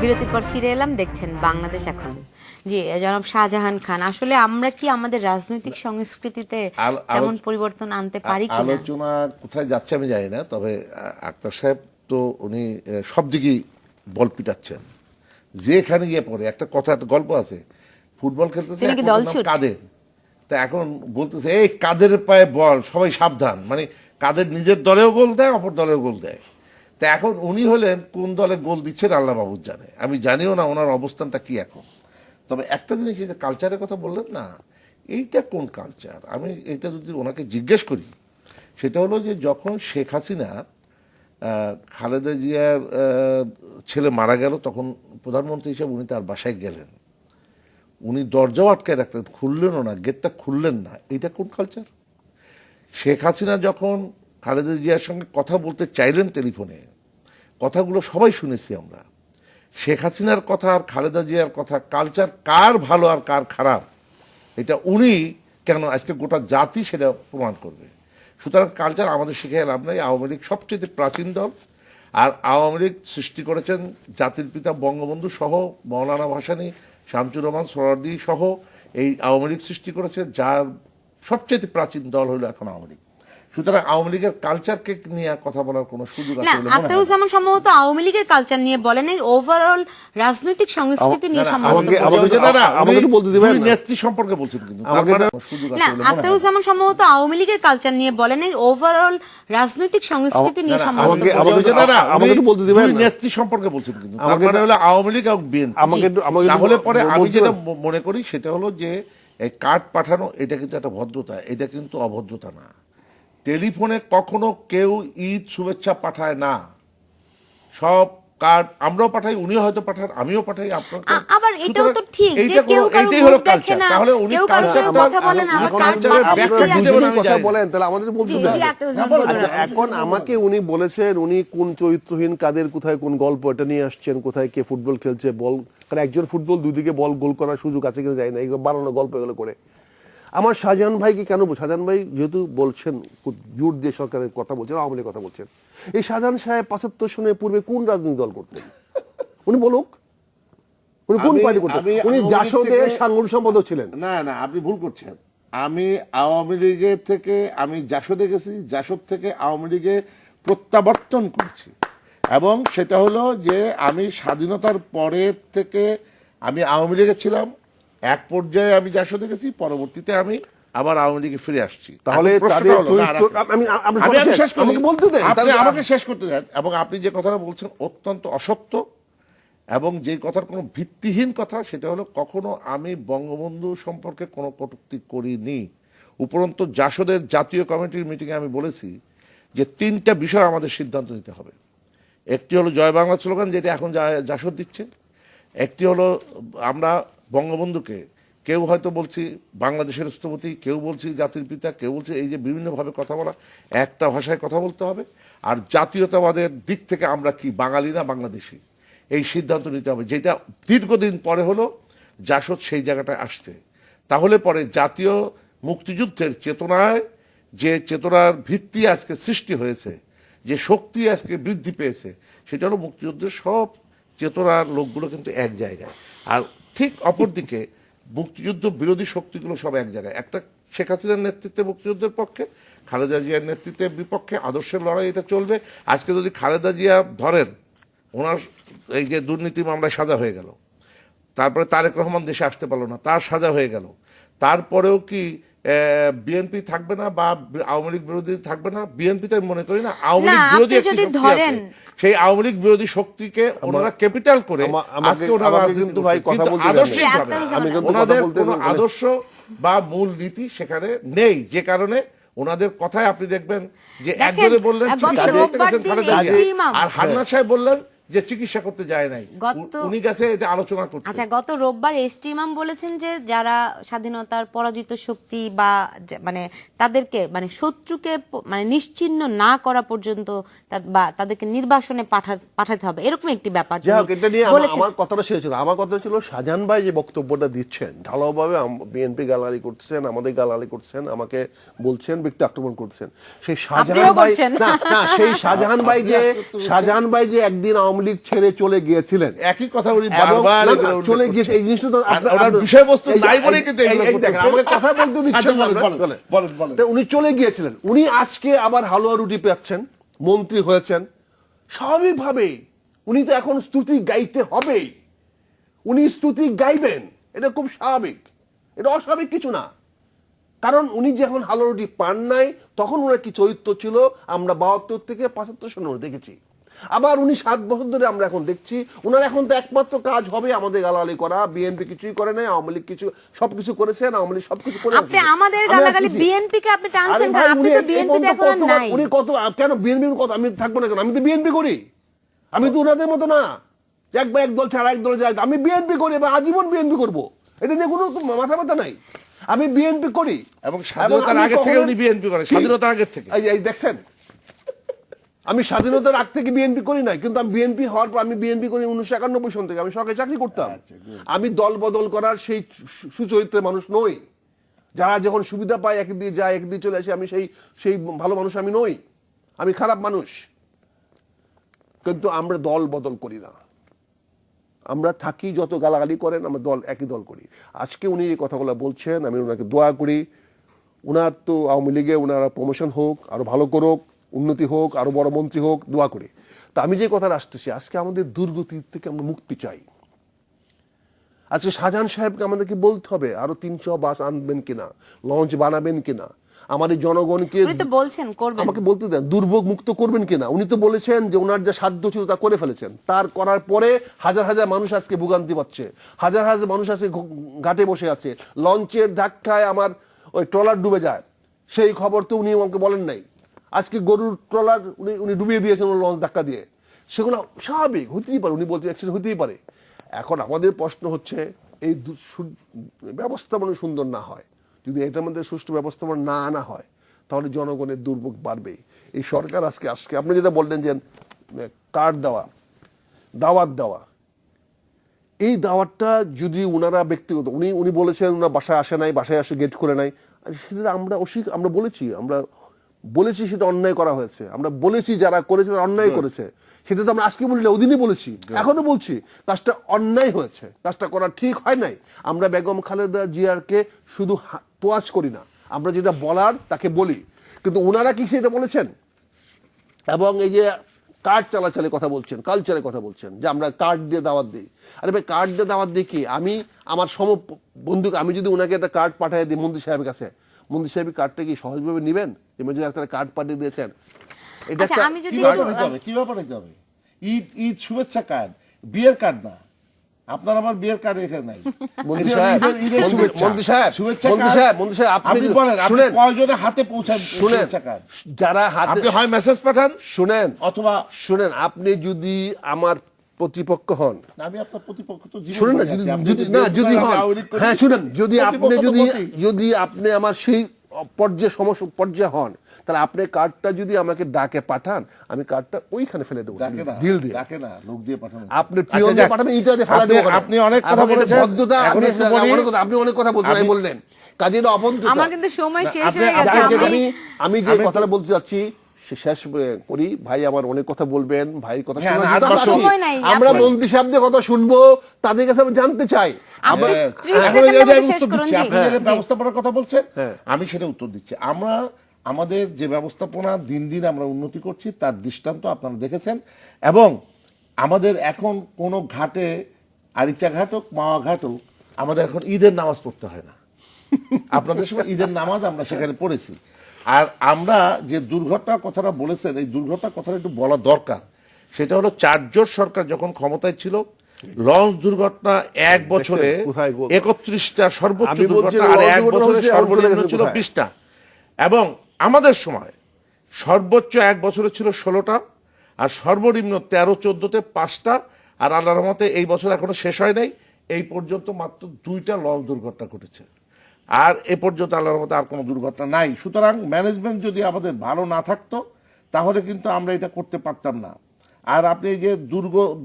বিরতির পর ফিরে এলাম, দেখছেন বাংলাদেশ এখন। জি, জনাব শাহজাহান খান, আসলে আমরা কি আমাদের রাজনৈতিক সংস্কৃতিতে তেমন পরিবর্তন আনতে পারি কিনা? আলোচনা কোথায় যাচ্ছে আমি জানি না, তবে আক্তার সাহেব তো উনি সব দিকেই বল পিটাচ্ছেন। যেখানে গিয়ে পড়ে একটা কথা, একটা গল্প আছে, ফুটবল খেলতেছে তিনি কি এখন দলছুট? নাম কাদের, তা এখন বলতেছে এই কাদের পায়ে বল, সবাই সাবধান, মানে কাদের নিজের দলেও গোল দেয়, অপর দলেও গোল দেয়। তা এখন উনি হলেন কোন দলে গোল দিচ্ছেন আল্লাহ বাবুর জানে, আমি জানিও না ওনার অবস্থানটা কি এখন। তবে একটা জিনিস, যে কালচারের কথা বললেন না, এইটা কোন কালচার, আমি এটা যদি ওনাকে জিজ্ঞেস করি, সেটা হলো যে যখন শেখ হাসিনা খালেদা জিয়ার ছেলে মারা গেল, তখন প্রধানমন্ত্রী হিসেবে উনি তার বাসায় গেলেন, উনি দরজাও আটকায় রাখলেন, খুললেনও না, গেটটা খুললেন না, এটা কোন কালচার? শেখ হাসিনা যখন খালেদা জিয়ার সঙ্গে কথা বলতে চাইলেন টেলিফোনে, কথাগুলো সবাই শুনেছি আমরা, শেখ হাসিনার কথা আর খালেদা জিয়ার কথা কালচার কার ভালো আর কার খারাপ, এটা উনি কেন, আজকে গোটা জাতি সেটা প্রমাণ করবে। সুতরাং কালচার আমাদের শিখে লাভ নাই। আওয়ামী লীগ সবচেয়ে প্রাচীন দল, আর আওয়ামী লীগ সৃষ্টি করেছেন জাতির পিতা বঙ্গবন্ধু সহ, মৌলানা ভাসানী, শামসুর রহমান সোহরাওয়ার্দী সহ এই আওয়ামী লীগ সৃষ্টি করেছে, যার সবচেয়ে প্রাচীন দল হলো এখন আওয়ামী লীগ। সুতরাং আওয়ামী লীগের কালচারকে নিয়ে কথা বলার কোনো সুযোগ না, আছে বলে মনে হয় না। আখতারুজ্জামান সম্ভবত আওয়ামী লীগের কালচার নিয়ে বলেন, এই ওভারঅল রাজনৈতিক সংস্কৃতি নিয়ে সম্ভবত আমাকে বলেছেন। আমাকে একটু বলতে দিবেন দুই না? নেত্রী সম্পর্কে বলছেন কিন্তু তার আমাকে মানে সুযোগ আছে না, বলে মনে হয় না। আখতারুজ্জামান সম্ভবত আওয়ামী লীগের কালচার নিয়ে বলেন, এই ওভারঅল রাজনৈতিক সংস্কৃতি নিয়ে না, সম্ভবত আমাকে- বলেছেন। আমাকে একটু বলতে দিবেন দুই না? নেত্রী সম্পর্কে বলছেন কিন্তু তার আমাকে মানে হলো আওয়ামী লীগ এবং বিএনপি। আমাকে একটু তাহলে পরে আমি বলতে যেটা দিবেন? মনে করি সেটা হলো যে এই কার্ড পাঠানো এটা কিন্তু একটা ভদ্রতা, এটা কিন্তু অভদ্রতা না। টেলিফোনে কখনো কেউ ঈদ শুভেচ্ছা পাঠায় না, সব কার্ড আমরাও পাঠাই, উনিও হয়তো পাঠান, আমিও পাঠাই, আপনাকে। আবার এটাও তো ঠিক যে এইটা কেউ কারো এইটাই হলো মুখ দেখে কালচার। না, তাহলে উনি কেউ কারো সঙ্গে কালচারটা কথা বলেন, আবার এখন কার্ড কালচারের পাঠিয়ে ব্যাখ্যা দিয়ে কি দেবেন আসেন। আমি কথা জানি না। বলেন, তাহলে আমাদের বলতে জি, দেন। জি, আখতারুজ্জামান বলুন। আচ্ছা, এখন আমাকে উনি বলেছেন উনি কোন চরিত্রহীন কাদের কোথায় কোন গল্প এটা নিয়ে আসছেন, কোথায় কে ফুটবল খেলছে, বল, কারণ একজন ফুটবল দুই দিকে বল গোল করার সুযোগ আছে কিনা যায় না, এগুলো বানানো গল্প এগুলো করে। আমার শাহজাহান ভাইকে কেন শাহজাহান ভাই যেহেতু বলছেন, খুব জোর দিয়ে সরকারের কথা বলছেন, আওয়ামী লীগের কথা বলছেন, এই শাহজাহান সাহেব ৭৫ সনের পূর্বে কোন রাজনৈতিক দল করতেন উনি বলুক, উনি কোন পার্টি করতেন? উনি জাসদে সাংগঠনিক সম্পাদক ছিলেন। না না, আপনি ভুল করছেন। আমি আওয়ামী লীগের থেকে আমি জাসদে গেছি, জাসদ থেকে আওয়ামী লীগে প্রত্যাবর্তন করছি, এবং সেটা হলো যে আমি স্বাধীনতার পরের থেকে আমি আওয়ামী লীগে ছিলাম, এক পর্যায়ে আমি জাসদে গেছি, পরবর্তীতে আমি আবার আওয়ামী লীগে ফিরে আসছি। তাহলে এখন প্রশ্নটা তাদের হলো, না, চরিত্র আমি শেষ করি। আমাকে বলতে দেন, আপনি তাহলে আমাকে শেষ করতে দেন। এবং আপনি যে কথাটা বলছেন অত্যন্ত অসত্য, এবং যে কথার কোনো ভিত্তিহীন কথা, সেটা হলো কখনো আমি বঙ্গবন্ধু সম্পর্কে কোনো কটূক্তি করিনি। উপরন্তু জাসদের জাতীয় কমিটির মিটিংয়ে আমি বলেছি যে 3টা বিষয় আমাদের সিদ্ধান্ত নিতে হবে। একটি হলো জয় বাংলা স্লোগান, যেটা এখন জাসদ দিচ্ছে। একটি হলো আমরা বঙ্গবন্ধুকে, কেউ হয়তো বলছি বাংলাদেশের স্থপতি, কেউ বলছি জাতির পিতা, কেউ বলছে, এই যে বিভিন্নভাবে কথা বলা, একটা ভাষায় কথা বলতে হবে। আর জাতীয়তাবাদের দিক থেকে আমরা কি বাঙালি না বাংলাদেশি, এই সিদ্ধান্ত নিতে হবে, যেটা দীর্ঘদিন পরে হলো জাসদ সেই জায়গাটায় আসছে। তাহলে পরে জাতীয় মুক্তিযুদ্ধের চেতনায়, যে চেতনার ভিত্তি আজকে সৃষ্টি হয়েছে, যে শক্তি আজকে বৃদ্ধি পেয়েছে, সেটা হলো মুক্তিযুদ্ধের সব চেতনার লোকগুলো কিন্তু এক জায়গায়। আর ঠিক অপরদিকে মুক্তিযুদ্ধ বিরোধী শক্তিগুলো সব এক জায়গায়। একটা শেখ হাসিনার নেতৃত্বে মুক্তিযুদ্ধের পক্ষে, খালেদা জিয়ার নেতৃত্বের বিপক্ষে, আদর্শের লড়াই এটা চলবে। আজকে যদি খালেদা জিয়া ধরেন, ওনার এই যে দুর্নীতি মামলায় সাজা হয়ে গেল, তারপরে তারেক রহমান দেশে আসতে পারলো না, তার সাজা হয়ে গেল, তারপরেও কি বিএনপি থাকবে না বা আওয়ামী লীগ বিরোধী থাকবে না? বিএনপি তো আমি মনে করি না, আওয়ামী লীগ না, বিরোধী আপনি একটি যদি শক্তি ধরেন- আছে। সেই আওয়ামী লীগ বিরোধী শক্তিকে ওনারা ক্যাপিটাল করে আজকে ওনারা আমাকে রাজনীতি কিন্তু করছে। ভাই কথা কিন্তু বলতে দেন। আদর্শিকভাবে আমি কিন্তু কথা ওনাদের বলতে কোনো আদর্শ বা মূল নীতি সেখানে নেই, যে কারণে ওনাদের কথায় আপনি দেখবেন যে দেখেন, একজনে বললেন গত চিকিৎসা করতে রোববার গেছেন দিন খালেদা জিয়া, এসপি ইমাম- আর হান্নান সাহেব বললেন যে চিকিৎসা করতে যায় নাই, উনি গেছে এটা আলোচনা করতে। আচ্ছা, গত রোববার এসটি ইমাম বলেছেন যে যারা স্বাধীনতার পরাজিত শক্তি বা মানে তাদেরকে, মানে শত্রুকে মানে নিশ্চিহ্ন না করা পর্যন্ত বা তাদেরকে নির্বাসনে পাঠাতে হবে, এরকম একটি ব্যাপার যাই হোক, এটা নিয়ে বলেছেন। আমার কথাটা শেষ ছিল। আমার কথা ছিল শাহজাহান ভাই যে বক্তব্যটা দিচ্ছেন, ঢালাওভাবে বিএনপি গালাগালি করছেন, আমাদের গালাগালি করছেন, আমাকে বলছেন ব্যক্তি আক্রমণ করছেন। সেই শাহজাহান আপনিও ভাই করছেন। না, সেই শাহজাহান ভাই যে একদিন আওয়ামী লীগ ছেড়ে চলে গিয়েছিলেন, একই কথা উনি এবং বারবার না, এগুলো উল্লেখ চলে করছেন। গিয়েছে, এই জিনিসটা তো আর ওনার বিষয়বস্তু নাই বলেই কিন্তু এগুলো এই দেখেন, করতেছেন। আমাকে কথা বলতে দিচ্ছেন আচ্ছা, না, বলেন, বলেন। বলেন। তা উনি চলে গিয়েছিলেন, উনি আজকে আবার হালুয়া রুটি পাচ্ছেন, মন্ত্রী হয়েছেন, স্বাভাবিকভাবে উনি তো এখন স্তুতি গাইতে হবেই, উনি স্তুতি গাইবেন, এটা খুব স্বাভাবিক, এটা অস্বাভাবিক কিছু না। কারণ উনি যখন হালুয়া রুটি পান নাই, তখন ওনার কি চরিত্র ছিল আমরা ৭২ থেকে ৭৫ সনে দেখেছি। আবার উনি ৭ বছর ধরে আমরা এখন দেখছি ওনার এখন তো একমাত্র কাজ হবে আমাদের গালাগালি করা। বিএনপি কিছুই করে নাই, আওয়ামী লীগ সবকিছু করেছেন, আওয়ামী লীগ সবকিছু করে আপনি আমাদের গালাগালি বিএনপি কে আপনি টানছেন, ভাই, আপনি তো বিএনপি তে এখন নাই। উনি কত কেন বিএনপি কত আমি থাকবো না কেন? আমি তো বিএনপি করি, আমি তো ওনাদের মতো না একবার এক দল ছাড়া এক দল যায়। আমি বিএনপি করি এবং আজীবন বিএনপি করব, এটা নিয়ে কোনো মাথা ব্যথা নাই। আমি বিএনপি করি এবং স্বাধীনতার আগে থেকে উনি বিএনপি করে, স্বাধীনতার আগে থেকে। এই দেখছেন, আমি স্বাধীনতার আগ থেকে বিএনপি করি নাই, কিন্তু আমি বিএনপি হওয়ার পর আমি বিএনপি করি 1991 সন থেকে। আমি সরকারি চাকরি করতাম, আমি দল বদল করার সেই সুচরিত্রের মানুষ নই। যারা যখন সুবিধা পায় একদিকে যায় একদিকে চলে আসে, আমি সেই ভালো মানুষ আমি নই, আমি খারাপ মানুষ। কিন্তু আমরা দল বদল করি না, আমরা থাকি, যত গালাগালি করেন আমরা একই দল করি। আজকে উনি এই কথাগুলো বলছেন, আমি ওনাকে দোয়া করি উনার তো আওয়ামী লীগে উনারা প্রমোশন হোক, আরো ভালো করুক, উন্নতি হোক, আরো বড় মন্ত্রী হোক, দোয়া করি। তা আমি যে কথা আসতেছি, আজকে আমাদের দুর্গতির থেকে আমরা মুক্তি চাই। আজকে শাহজাহান সাহেবকে আমাদেরকে বলতে হবে আরো 300 বাস আনবেন কিনা, লঞ্চ বানাবেন কিনা, আমাদের জনগণকে উনি তো বলছেন করবেন। আমাকে বলতে দেন, দুর্ভোগ মুক্ত করবেন কিনা। উনি তো বলেছেন যে ওনার যা সাধ্য ছিল তা করে ফেলেছেন। তার করার পরে হাজার হাজার মানুষ আজকে ভোগান্তি পাচ্ছে, হাজার হাজার মানুষ আজকে ঘাটে বসে আছে। লঞ্চের ধাক্কায় আমার ওই ট্রলার ডুবে যায়, সেই খবর তো উনি আমাকে বলেন নাই। আজকে গরুর ট্রলার উনি ডুবিয়ে দিয়েছেন লঞ্চ ধাক্কা দিয়ে, সেগুলো স্বাভাবিক হতেই পারে, উনি বলতে অ্যাক্সিডেন্ট হতেই পারে। এখন আমাদের প্রশ্ন হচ্ছে এই ব্যবস্থাপনা সুন্দর না হয়, যদি এটার মধ্যে সুষ্ঠু ব্যবস্থাপনা না আনা হয়, তাহলে জনগণের দুর্ভোগ বাড়বে। এই সরকার আজকে আপনি যেটা বললেন যে কার্ড দেওয়া, দাওয়াত দেওয়া, এই দাওয়াতটা যদি উনারা ব্যক্তিগত, উনি বলেছেন উনার বাসায় আসে নাই, বাসায় আসে গেট করে নাই, সেটা আমরা বলেছি সেটা অন্যায় করা হয়েছে। আমরা বলেছি যারা করেছে তারা অন্যায় করেছে, সেটা তো আমরা আজকে বলি না, ওদিনই বলেছি, এখনো বলছি কাজটা অন্যায় হয়েছে, কাজটা করা ঠিক হয় নাই। আমরা বেগম খালেদা জিয়ারকে শুধু তোয়াজ করি না, আমরা যেটা বলার তাকে বলি, কিন্তু ওনারা কি সেটা বলেছেন? এবং এই যে কার্ড চালাচালের কথা বলছেন, কালচারের কথা বলছেন যে আমরা কার্ড দিয়ে দাওয়াত দিই। আরে ভাই, কার্ড দিয়ে দাওয়াত দিই কি? আমি আমার বন্ধুকে আমি যদি ওনাকে একটা কার্ড পাঠিয়ে দিই মন্ত্রী সাহেবের কাছে, মন্ত্রী সাহেব কার্ডটা কি সহজভাবে নেবেন? ইমার্জেন্সি একটা কার্ড পাঠিয়ে দিয়েছেন, এটা আচ্ছা, আমি যদি কিভাবে নিতে হবে? কিভাবে নিতে হবে? ঈদ শুভেচ্ছা কার্ড, বিয়ের কার্ড না। আপনার আমার বিয়ের কার্ড এখানে নাই। মন্ত্রী সাহেব, মন্ত্রী সাহেব, শুভেচ্ছা মন্ত্রী কার্ড, সাহেব, মন্ত্রী সাহেব, আপনি বলেন আপনি শুনেন, কয়জনের হাতে পৌঁছান শুনেন, শুভেচ্ছা কার্ড? যারা হাতে, আপনি হয় মেসেজ পাঠান শুনেন অথবা শুনেন, আপনি যদি আমার প্রতিপক্ষ হন, আমি আপনার প্রতিপক্ষ তো জীবন শুনেন না, ভরে আছি। আপনি যদি না যদি হন, আওয়ামী লীগ করি, হ্যাঁ শুনেন, যদি আপনি প্রতিপক্ষ তো বটেই। যদি আপনি আমার সেই পর্যায়ে হন, তাহলে আপনি কার্ডটা যদি আমাকে ডাকে পাঠান, আমি কার্ডটা ওইখানে ফেলে দেবো, ডাকে না, ডিল দিয়ে। ডাকে না, লোক দিয়ে পাঠানো। আপনি পিয়ন দিয়ে পাঠাবেন, ইটা দিয়ে ফেলা দেবো। আপনি অনেক কথা বলেছেন, ভদ্রতা, এখন একটু বলি। আপনি অনেক কথা বলছেন, আমি বললেন কাজে এটা অভদ্রতা। আমার কিন্তু সময় শেষ আপনি- হয়ে গেছে। আমি যে কথাটা বলতে চাচ্ছি শেষ করি। ভাই আমার অনেক কথা বলবেন, ভাই কথা হ্যাঁ, শোনার না, জন্য আর আছি। সময় নাই, আমরা আপনি- মন্ত্রী সাহেবদের কথা শুনবো, তাদের কাছে আমি জানতে চাই। আপনি হ্যাঁ, 30 এখন সেকেন্ডের এটা মধ্যে আমি শেষ উত্তর করুন। দিচ্ছি। জি, আপনি যে জি। ব্যবস্থাপনার কথা বলছেন, হ্যাঁ। আমি সেটা উত্তর দিচ্ছি। আমাদের যে ব্যবস্থাপনা দিন দিন আমরা উন্নতি করছি, তার দৃষ্টান্ত আপনারা দেখেছেন। এবং আমাদের এখন কোনো ঘাটে, আরিচা ঘাট হোক, মাওয়া ঘাট হোক, আমাদের এখন ঈদের নামাজ পড়তে হয় না। আপনাদের সময় ঈদের নামাজ আমরা সেখানে পড়েছি। আর আমরা যে দুর্ঘটনার কথাটা বলেছেন, এই দুর্ঘটনার কথাটা একটু বলা দরকার। সেটা হলো 4 জোট সরকার যখন ক্ষমতায় ছিল, লঞ্চ দুর্ঘটনা এক বছরে কোথায় 31টা সর্বোচ্চ আমি বলছি দুর্ঘটনা, আর লঞ্চ এক দুর্ঘটনা বছরে হচ্ছে, সর্বনিম্ন আমাদের ছিল কোথায়? 20টা। এবং আমাদের সময় সর্বোচ্চ এক বছরে ছিল 16টা, আর সর্বনিম্ন 13-14তে 5টা। আর আল্লাহর রহমতে এই বছর এখনো শেষ হয় নাই, এই পর্যন্ত মাত্র 2টা লঞ্চ দুর্ঘটনা ঘটেছে। আর এ পর্যন্ত আল্লাহর রহমতে আর কোনো দুর্ঘটনা নাই। সুতরাং ম্যানেজমেন্ট যদি আমাদের ভালো না থাকতো, তাহলে কিন্তু আমরা এটা করতে পারতাম না। আর আপনি এই যে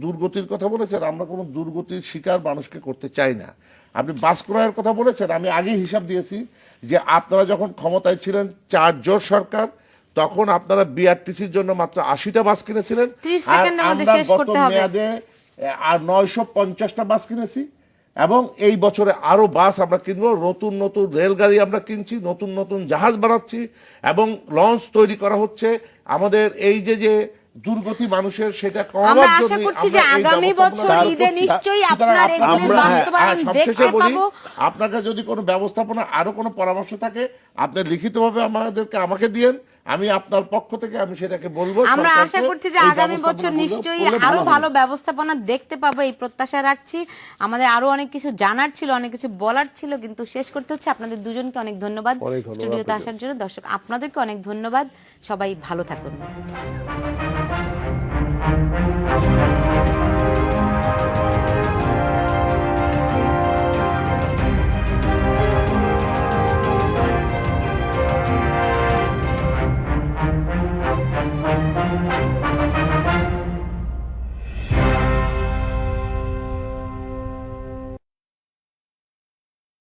দুর্গতির কথা বলেছেন, আমরা কোনো দুর্গতির শিকার মানুষকে করতে চাই না। আপনি বাস ক্রয়ের কথা বলেছেন, আমি আগেই হিসাব দিয়েছি যে আপনারা যখন ক্ষমতায় ছিলেন 4 জোট সরকার, তখন আপনারা বিআরটিসির জন্য মাত্র 80টা বাস কিনেছিলেন। 30 আর সেকেন্ডের মধ্যে আমরা শেষ গত করতে হবে। মেয়াদে আর 950টা বাস কিনেছি। এবং এই বছরে আরো বাস আমরা কিনবো, নতুন নতুন রেলগাড়ি আমরা কিনছি, নতুন নতুন জাহাজ বানাচ্ছি, এবং লঞ্চ তৈরি করা হচ্ছে। আমাদের এই যে দুর্গতি মানুষের, সেটা কমাবার আমরা জন্য আশা করছি যে আগামী বছর ঈদে নিশ্চয়ই আপনার এগুলোর বাস্তবায়ন দেখতে পাবো। আপনাকে যদি কোনো ব্যবস্থাপনা আরো কোনো পরামর্শ থাকে, আপনি লিখিতভাবে আমাকে দিয়েন, আমি আপনার পক্ষ থেকে আমি সেটাকে বলবো। আমরা সরকারকে আশা করছি যে এই আগামী বছর ব্যবস্থাপনাগুলো নিশ্চয়ই করলে আরো হবে। ভালো ব্যবস্থাপনা দেখতে পাবো, এই প্রত্যাশা রাখছি। আমাদের আরো অনেক কিছু জানার ছিল, অনেক কিছু বলার ছিল, কিন্তু শেষ করতে হচ্ছে। আপনাদের দুজনকে অনেক ধন্যবাদ অনেক ধন্যবাদ স্টুডিওতে আপনাকে। আসার জন্য। দর্শক আপনাদেরকে অনেক ধন্যবাদ। সবাই ভালো থাকুন।